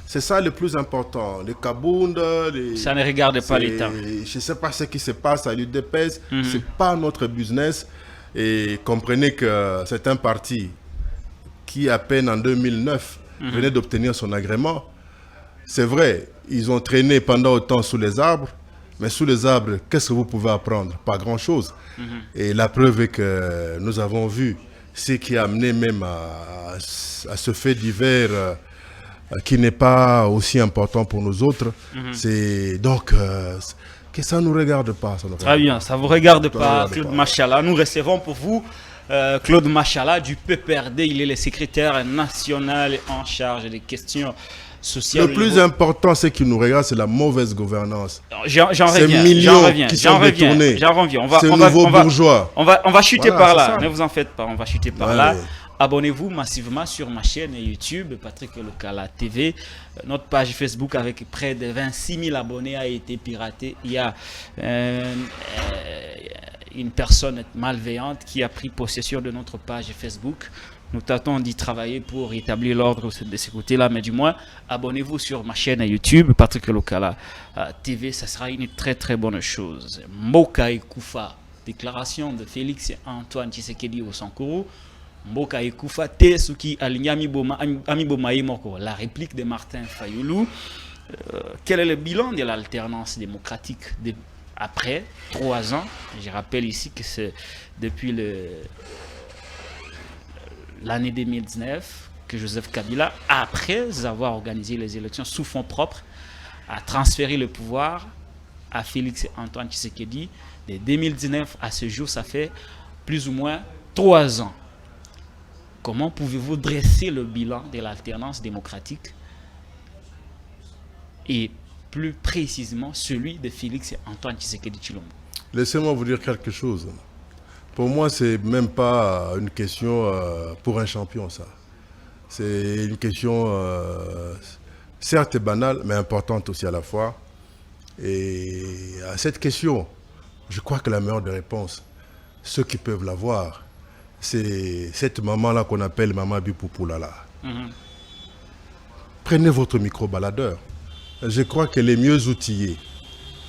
B: c'est ça le plus important. Les Kabound,
A: ça ne regarde pas l'État.
B: Je ne sais pas ce qui se passe à l'UDPS, ce n'est pas notre business. Et comprenez que c'est un parti qui, à peine en 2009, venait d'obtenir son agrément. C'est vrai, ils ont traîné pendant autant sous les arbres, mais sous les arbres, qu'est-ce que vous pouvez apprendre? Pas grand-chose. Et la preuve est que nous avons vu ce qui a amené même à ce fait divers qui n'est pas aussi important pour nous autres. C'est donc... que ça ne nous regarde pas.
A: Très bien, ça ne vous regarde pas, Claude Machala. Nous recevons pour vous Claude Machala du PPRD. Il est le secrétaire national en charge des questions sociales.
B: Le plus important, c'est qu'il nous regarde, c'est la mauvaise gouvernance.
A: J'en reviens.
B: Ces millions qui sont détournés. Ces nouveaux bourgeois.
A: On va chuter par là. Ne vous en faites pas, on va chuter par là. Abonnez-vous massivement sur ma chaîne YouTube, Patrick Lokala TV. Notre page Facebook avec près de 26 000 abonnés a été piratée. Il y a une personne malveillante qui a pris possession de notre page Facebook. Nous tentons d'y travailler pour établir l'ordre de ce côté-là, mais du moins, abonnez-vous sur ma chaîne YouTube, Patrick Lokala TV. Ça sera une très très bonne chose. Mboka Ekoufa, déclaration de Félix Antoine Tshisekedi au Sankuru. Mboka Ekoufa te suki alignami boma moko, la réplique de Martin Fayoulou. Quel est le bilan de l'alternance démocratique après 3 ans? Je rappelle ici que c'est depuis l'année 2019 que Joseph Kabila, après avoir organisé les élections sous fonds propres, a transféré le pouvoir à Félix Antoine Tshisekedi. De 2019 à ce jour, ça fait plus ou moins 3 ans. Comment pouvez-vous dresser le bilan de l'alternance démocratique et plus précisément celui de Félix Antoine Tshisekedi Tshilombo?
B: Laissez-moi vous dire quelque chose. Pour moi, c'est même pas une question pour un champion, ça. C'est une question certes banale, mais importante aussi à la fois. Et à cette question, je crois que la meilleure des réponses, ceux qui peuvent l'avoir, c'est cette maman-là qu'on appelle Maman Bipoupoulala. Prenez votre micro-baladeur. Je crois qu'elle est mieux outillée.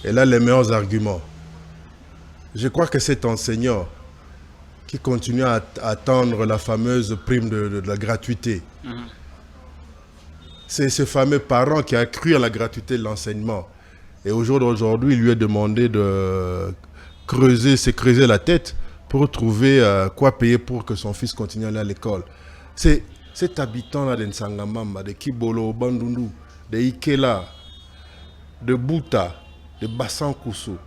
B: Elle a les meilleurs arguments. Je crois que cet enseignant qui continue à attendre la fameuse prime de la gratuité, c'est ce fameux parent qui a cru à la gratuité de l'enseignement. Et aujourd'hui, il lui est demandé de se creuser la tête pour trouver quoi payer pour que son fils continue à aller à l'école. C'est cet habitant-là de Nsangamamba, de Kibolo, Bandundu, de Ikela, de Bouta, de Bassankoussou,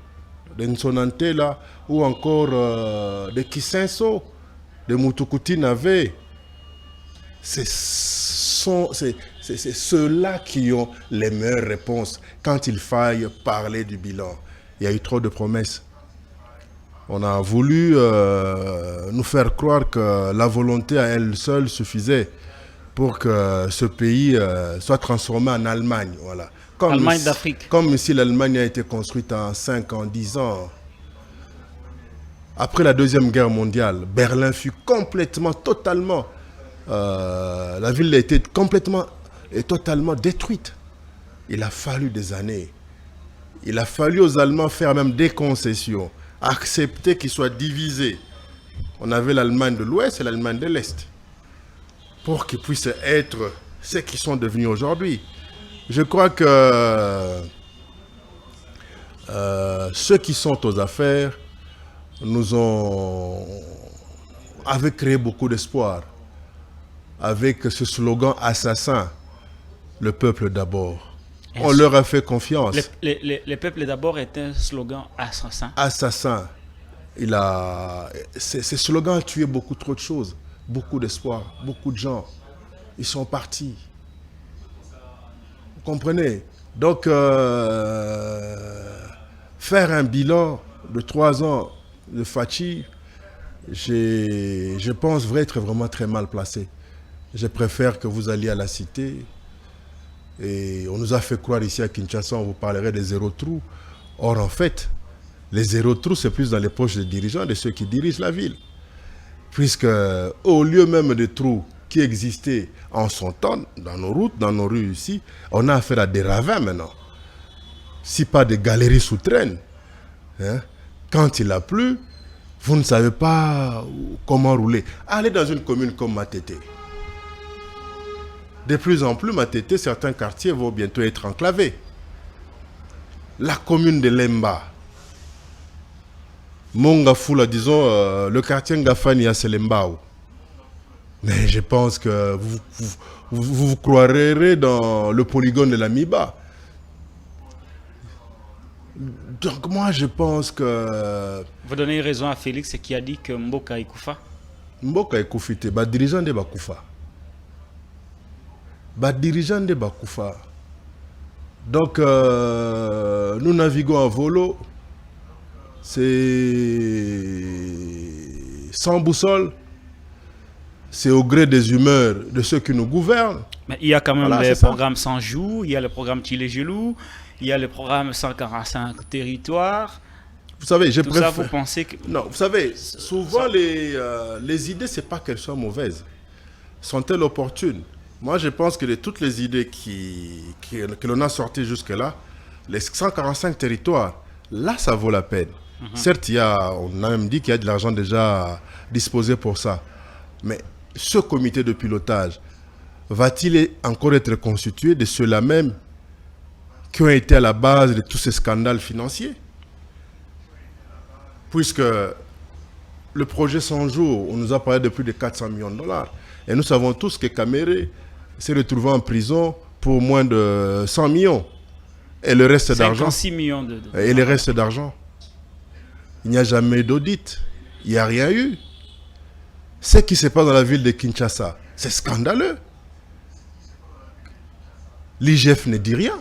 B: de Nsonantela, ou encore de Kisenso, de Mutukuti Nave. C'est ceux-là qui ont les meilleures réponses quand il faille parler du bilan. Il y a eu trop de promesses. On a voulu nous faire croire que la volonté à elle seule suffisait pour que ce pays soit transformé en Allemagne. Voilà.
A: Allemagne d'Afrique.
B: Comme si l'Allemagne a été construite en 5 ans, 10 ans. Après la Deuxième Guerre mondiale, Berlin fut complètement, totalement... la ville a été complètement et totalement détruite. Il a fallu des années. Il a fallu aux Allemands faire même des concessions, accepter qu'ils soient divisés. On avait l'Allemagne de l'Ouest et l'Allemagne de l'Est, pour qu'ils puissent être ce qu'ils sont devenus aujourd'hui. Je crois que ceux qui sont aux affaires avaient créé beaucoup d'espoir avec ce slogan assassin, le peuple d'abord. On leur a fait confiance.
A: Le peuple d'abord est un slogan assassin.
B: Assassin. Ce slogan a tué beaucoup trop de choses, beaucoup d'espoir, beaucoup de gens. Ils sont partis. Vous comprenez? Donc, faire un bilan de 3 ans de Fachi, je pense, va être vraiment très mal placé. Je préfère que vous alliez à la cité. Et on nous a fait croire ici à Kinshasa, on vous parlerait des zéro trous. Or, en fait, les zéro trous, c'est plus dans les poches des dirigeants, de ceux qui dirigent la ville. Puisque, au lieu même des trous qui existaient en son temps, dans nos routes, dans nos rues ici, on a affaire à des ravins maintenant. Si pas des galeries souterraines. Hein? Quand il a plu, vous ne savez pas comment rouler. Allez dans une commune comme Matete. De plus en plus, Matete, certains quartiers vont bientôt être enclavés. La commune de Lemba, Mongafula, disons, le quartier Ngafani à Selembao. Mais je pense que vous croirez dans le polygone de la Miba. Donc moi, je pense que...
A: Vous donnez raison à Félix qui a dit que Mboka Ikufa.
B: Mboka Ikufite, dirigeant de Bakufa. Dirigeant de Bakufa. Donc, nous naviguons en volo. C'est sans boussole. C'est au gré des humeurs de ceux qui nous gouvernent.
A: Mais il y a quand même les programmes 100 jours, il y a le programme Tile-Gelou, il y a le programme 145 territoires.
B: Vous savez, je préfère...
A: ça, vous pensez que...
B: Non, vous savez, souvent les idées, c'est pas qu'elles soient mauvaises. Sont-elles opportunes? Moi, je pense que de toutes les idées que l'on a sorties jusque-là, les 145 territoires, là, ça vaut la peine. Certes, on a même dit qu'il y a de l'argent déjà disposé pour ça. Mais ce comité de pilotage, va-t-il encore être constitué de ceux-là même qui ont été à la base de tous ces scandales financiers? Puisque le projet 100 jours, on nous a parlé de plus de 400 millions de dollars. Et nous savons tous que Kamere s'est retrouvé en prison pour moins de 100 millions. Et le reste d'argent.
A: 56 millions de dollars.
B: Et le reste d'argent. Il n'y a jamais eu d'audit. Il n'y a rien eu. Ce qui se passe dans la ville de Kinshasa, c'est scandaleux. L'IGF ne dit rien.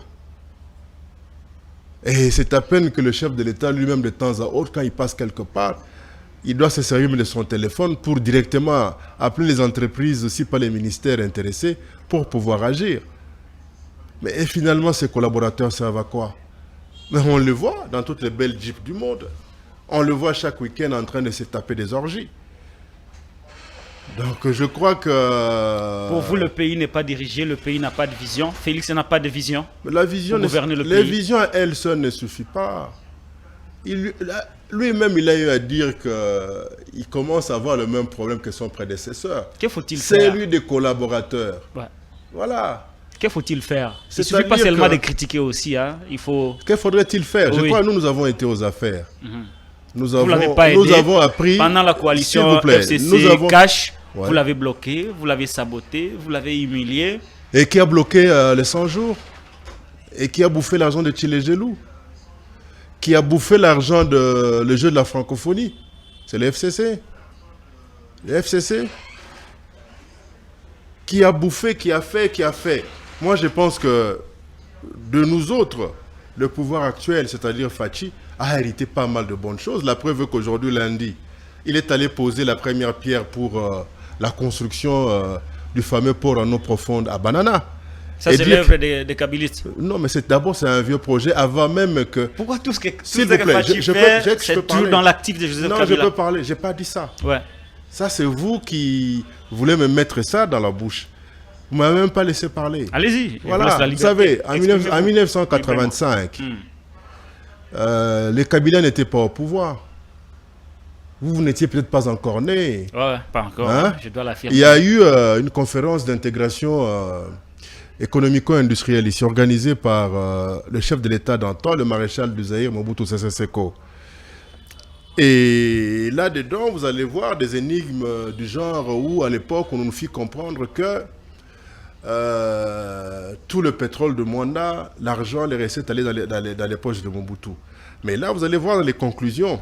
B: Et c'est à peine que le chef de l'État lui-même, de temps à autre, quand il passe quelque part, il doit se servir de son téléphone pour directement appeler les entreprises, aussi pas les ministères intéressés, pour pouvoir agir. Mais et finalement, ces collaborateurs servent à quoi? Mais on le voit dans toutes les belles jeeps du monde. On le voit chaque week-end en train de se taper des orgies. Donc je crois que...
A: Pour vous, le pays n'est pas dirigé, le pays n'a pas de vision. Félix n'a pas de vision.
B: La vision
A: pour gouverner le
B: les
A: pays.
B: visions à elles seules ne suffisent pas. Lui-même, il a eu à dire qu'il commence à avoir le même problème que son prédécesseur.
A: Que faut-il
B: C'est
A: faire?
B: lui des collaborateurs.
A: Ouais.
B: Voilà.
A: Que faut-il faire? Il ne
B: C'est-à-dire
A: suffit pas seulement
B: que-
A: de critiquer aussi. Hein. Il faut...
B: Que faudrait-il faire? Je
A: Oui.
B: crois que nous avons été aux affaires. Nous
A: Vous l'avez
B: avons,
A: pas aidé.
B: nous avons appris...
A: Pendant la
B: S'il
A: coalition
B: vous plaît,
A: FCC
B: nous avons...
A: Cash,
B: Ouais.
A: vous l'avez bloqué, vous l'avez saboté, vous l'avez humilié.
B: Et qui a bloqué les 100 jours? Et qui a bouffé l'argent de Tchilégelou? Qui a bouffé l'argent de le jeu de la francophonie? C'est le FCC. Le FCC. Qui a bouffé, qui a fait. Moi, je pense que de nous autres, le pouvoir actuel, c'est-à-dire Fachi, a hérité pas mal de bonnes choses. La preuve est qu'aujourd'hui, lundi, il est allé poser la première pierre pour la construction du fameux port en eau profonde à Banana.
A: Ça,
B: Et
A: c'est
B: dire
A: l'œuvre des kabylistes.
B: Non, mais d'abord, c'est un vieux projet avant même que...
A: Pourquoi tout ce que,
B: S'il vous plaît,
A: Fachi
B: je
A: fait,
B: peux
A: c'est
B: parler.
A: tout dans l'actif de Joseph
B: Non,
A: Kabila?
B: je peux parler. J'ai pas dit ça.
A: Ouais.
B: Ça, c'est vous qui voulez me mettre ça dans la bouche. Vous m'avez même pas laissé parler.
A: Allez-y. je vous laisse
B: Voilà,
A: la
B: vous
A: liberté.
B: savez, en
A: Exprimez-vous.
B: 1985, les Kabila n'étaient pas au pouvoir. Vous n'étiez peut-être pas encore né.
A: Ouais, pas encore.
B: Hein?
A: Je dois l'affirmer.
B: Il y a eu une conférence d'intégration économico-industrielle ici, organisée par le chef de l'État d'antan, le maréchal du Zaïre, Mobutu Sese Seko. Et là-dedans, vous allez voir des énigmes du genre où, à l'époque, on nous fit comprendre que tout le pétrole de Mwanda, l'argent, les recettes allaient dans les poches de Mobutu. Mais là, vous allez voir les conclusions,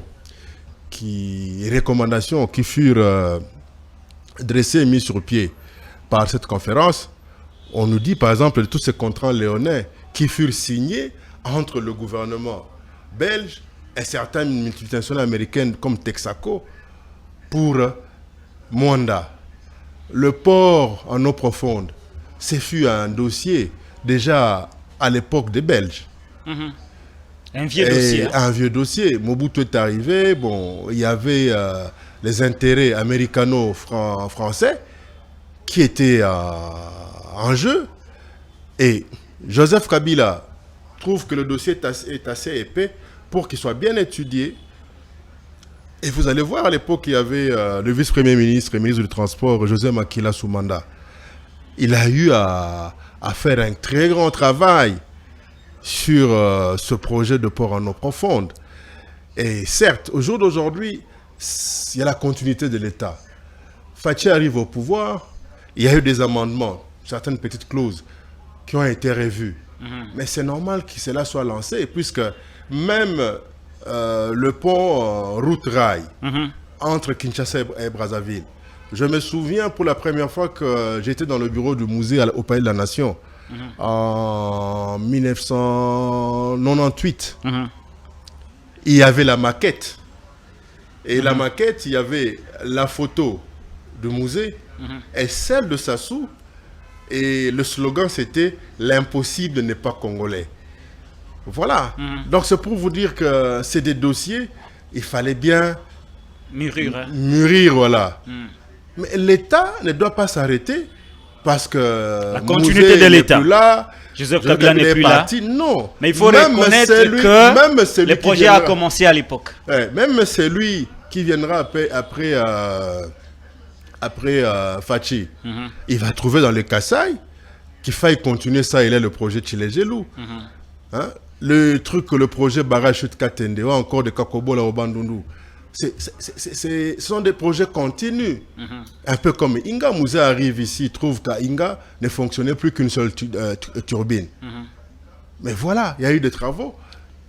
B: recommandations qui furent dressées et mises sur pied par cette conférence. On nous dit, par exemple, de tous ces contrats léonais qui furent signés entre le gouvernement belge et certaines multinationales américaines comme Texaco pour Mwanda. Le port en eau profonde, ce fut un dossier déjà à l'époque des Belges.
A: Un vieux dossier. Hein.
B: Un vieux dossier. Mobutu est arrivé, bon, il y avait les intérêts américano-français qui étaient en jeu. Et Joseph Kabila trouve que le dossier est assez épais pour qu'il soit bien étudié. Et vous allez voir, à l'époque, il y avait le vice-premier ministre et ministre du Transport, José Makila Soumanda. Il a eu à faire un très grand travail sur ce projet de port en eau profonde. Et certes, au jour d'aujourd'hui, il y a la continuité de l'État. Fachi arrive au pouvoir, il y a eu des amendements, certaines petites clauses qui ont été revues. Mais c'est normal que cela soit lancé, puisque même le pont route-rail entre Kinshasa et Brazzaville, je me souviens pour la première fois que j'étais dans le bureau du musée au Palais de la Nation en 1998. Il y avait la maquette. Et la maquette, il y avait la photo du musée et celle de Sassou. Et le slogan, c'était « L'impossible n'est pas congolais ». Voilà. Donc, c'est pour vous dire que c'est des dossiers, il fallait bien mûrir, voilà. Mais l'État ne doit pas s'arrêter parce que
A: la continuité de l'État. Joseph Kabila n'est plus là.
B: Non.
A: Mais il faut reconnaître que le projet a commencé à l'époque.
B: Même celui qui viendra après Fachi, il va trouver dans le Kassai qu'il faille continuer ça. Il est le projet Tchilégelou. Hein? Le truc que le projet Barrage Chute Katende ou encore de Kakobola au Bandundu. Ce sont des projets continus. Un peu comme Inga Moussa arrive ici, il trouve qu'Inga ne fonctionnait plus qu'une seule turbine. Mais voilà, il y a eu des travaux.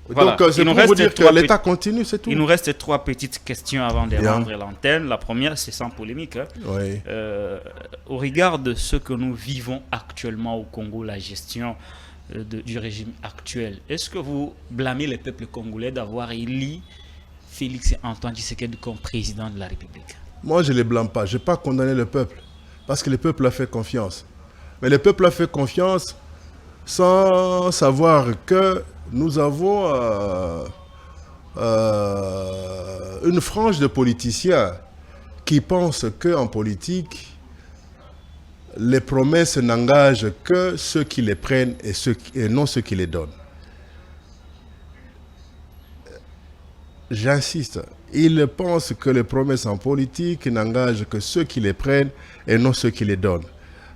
A: Voilà.
B: Donc, c'est pour vous dire que l'État continue, c'est tout.
A: Il nous reste 3 petites questions avant de rendre l'antenne. La première, c'est sans polémique. Hein.
B: Oui.
A: Au regard de ce que nous vivons actuellement au Congo, la gestion du régime actuel, est-ce que vous blâmez les peuples congolais d'avoir élu Félix Antoine Tshisekedi comme président de la République?
B: Moi, je ne les blâme pas. Je n'ai pas condamné le peuple. Parce que le peuple a fait confiance. Mais le peuple a fait confiance sans savoir que nous avons une frange de politiciens qui pensent qu'en politique, les promesses n'engagent que ceux qui les prennent et non ceux qui les donnent. J'insiste, ils pensent que les promesses en politique n'engagent que ceux qui les prennent et non ceux qui les donnent.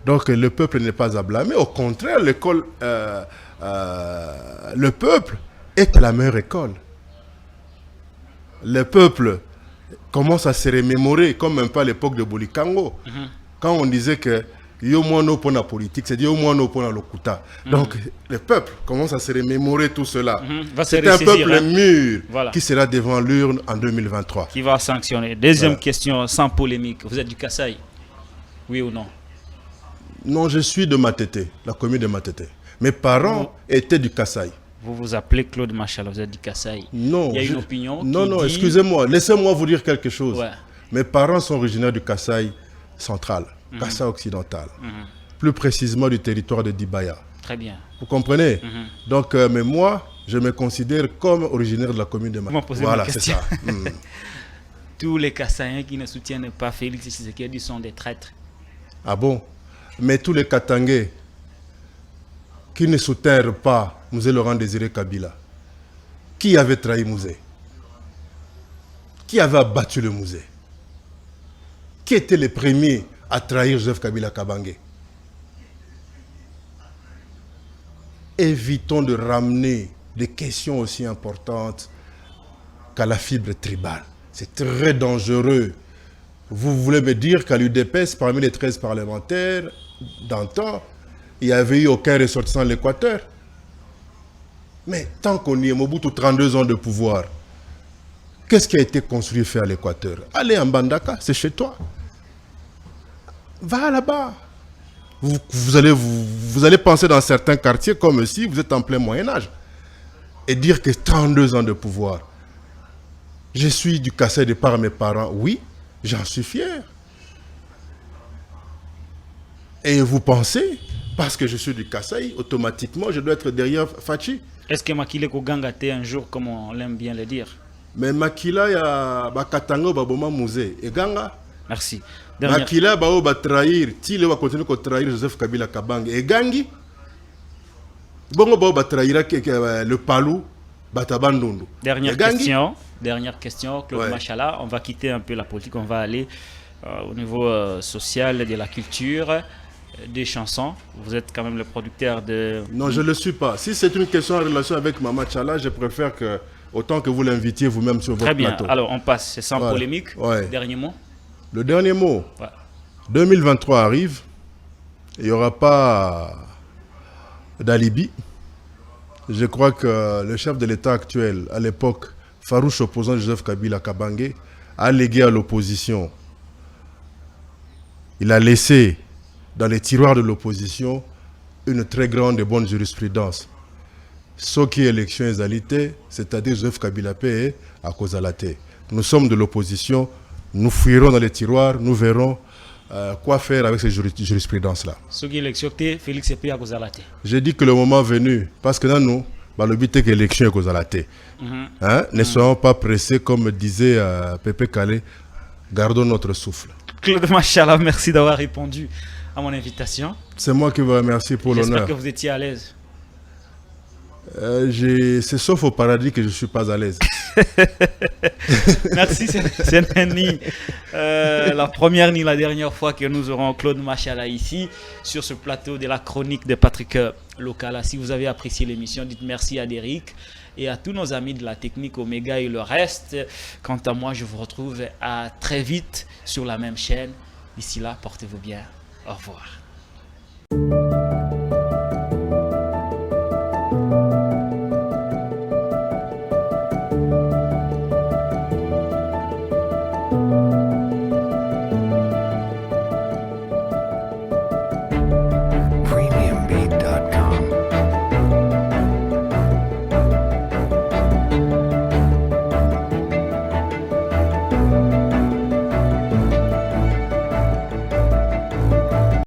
B: Donc le peuple n'est pas à blâmer. Au contraire, le peuple est la meilleure école. Le peuple commence à se remémorer, comme un peu à l'époque de Bolikango, quand on disait que yo mono pour la politique, c'est-à-dire yo mono pour la lokuta. Donc le peuple commence à se remémorer tout cela. C'est un peuple mûr qui sera devant l'urne en 2023.
A: Qui va sanctionner. Deuxième question, sans polémique. Vous êtes du Kasaï? Oui ou non?
B: Non, je suis de Matete, la commune de Matete. Mes parents étaient du Kasaï.
A: Vous vous appelez Claude Machala, vous êtes du Kasaï.
B: Non.
A: Il y a une opinion qui
B: Non,
A: dit...
B: excusez-moi, laissez-moi vous dire quelque chose.
A: Ouais.
B: Mes parents sont originaires du Kasaï central, Kasaï occidental. Plus précisément du territoire de Dibaya.
A: Très bien.
B: Vous comprenez? Donc, mais moi, je me considère comme originaire de la commune de Matete.
A: Voilà, c'est ça. Tous les Kassaïens qui ne soutiennent pas Félix Tshisekedi sont des traîtres.
B: Ah bon? Mais tous les Katangais qui ne soutinrent pas Mouzé Laurent Désiré Kabila, qui avait trahi Mouzé? Qui avait abattu le Mouzé? Qui était les premiers à trahir Joseph Kabila Kabange? Évitons de ramener des questions aussi importantes qu'à la fibre tribale. C'est très dangereux. Vous voulez me dire qu'à l'UDPS, parmi les 13 parlementaires d'antan, il n'y avait eu aucun ressortissant de l'Équateur. Mais tant qu'on y est, Mobutu, 32 ans de pouvoir, qu'est-ce qui a été construit et fait à l'Équateur? Allez en Bandaka, c'est chez toi. Va là-bas. Vous allez penser dans certains quartiers comme si vous êtes en plein Moyen-Âge. Et dire que 32 ans de pouvoir. Je suis du Kasaï de par mes parents, oui, j'en suis fier. Et vous pensez, parce que je suis du Kasaï, automatiquement, je dois être derrière Fachi.
A: Est-ce que Makile Kogangate un jour, comme on l'aime bien le dire?
B: Mais Makila, il y a Bakatango, Baboma Mouzé. Et Ganga?
A: Merci.
B: Makila, Bao va trahir. Tile va continuer à trahir Joseph Kabila Kabange. Et Gangi? Bongo Bao va trahir le Palou, Batabandundu.
A: Dernière question, Claude Machala. On va quitter un peu la politique, on va aller au niveau social, de la culture, des chansons. Vous êtes quand même le producteur de...
B: Non, je ne le suis pas. Si c'est une question en relation avec Mama Chala, je préfère que, autant que vous l'invitiez vous-même sur votre plateau.
A: Très bien. Alors, on passe. C'est sans polémique. Dernier mot.
B: Le dernier mot. 2023 arrive. Il n'y aura pas d'alibi. Je crois que le chef de l'État actuel, à l'époque, farouche opposant Joseph Kabila Kabange, a légué à l'opposition. Il a laissé dans les tiroirs de l'opposition une très grande et bonne jurisprudence. Ce qui est élection égalité, c'est-à-dire Joseph Kabila P à cause à la thé. Nous sommes de l'opposition, nous fouillerons dans les tiroirs, nous verrons quoi faire avec ces jurisprudences-là.
A: Ce qui est élection, Félix P à cause à la thé.
B: J'ai dit que le moment venu, parce que dans nous, le but est que l'élection est cause à la thé. Ne soyons pas pressés, comme disait Pépé Calais, gardons notre souffle.
A: Claude Machala, merci d'avoir répondu à mon invitation.
B: C'est moi qui vous remercie pour l'honneur.
A: J'espère que vous étiez à l'aise.
B: C'est sauf au paradis que je ne suis pas à l'aise.
A: Merci, c'est ni la première ni la dernière fois que nous aurons Claude Machala ici sur ce plateau de la chronique de Patrick Lokala. Si vous avez apprécié l'émission, dites merci à Derrick et à tous nos amis de la technique Omega et le reste. Quant à moi, je vous retrouve à très vite sur la même chaîne. D'ici là, portez-vous bien. Au revoir.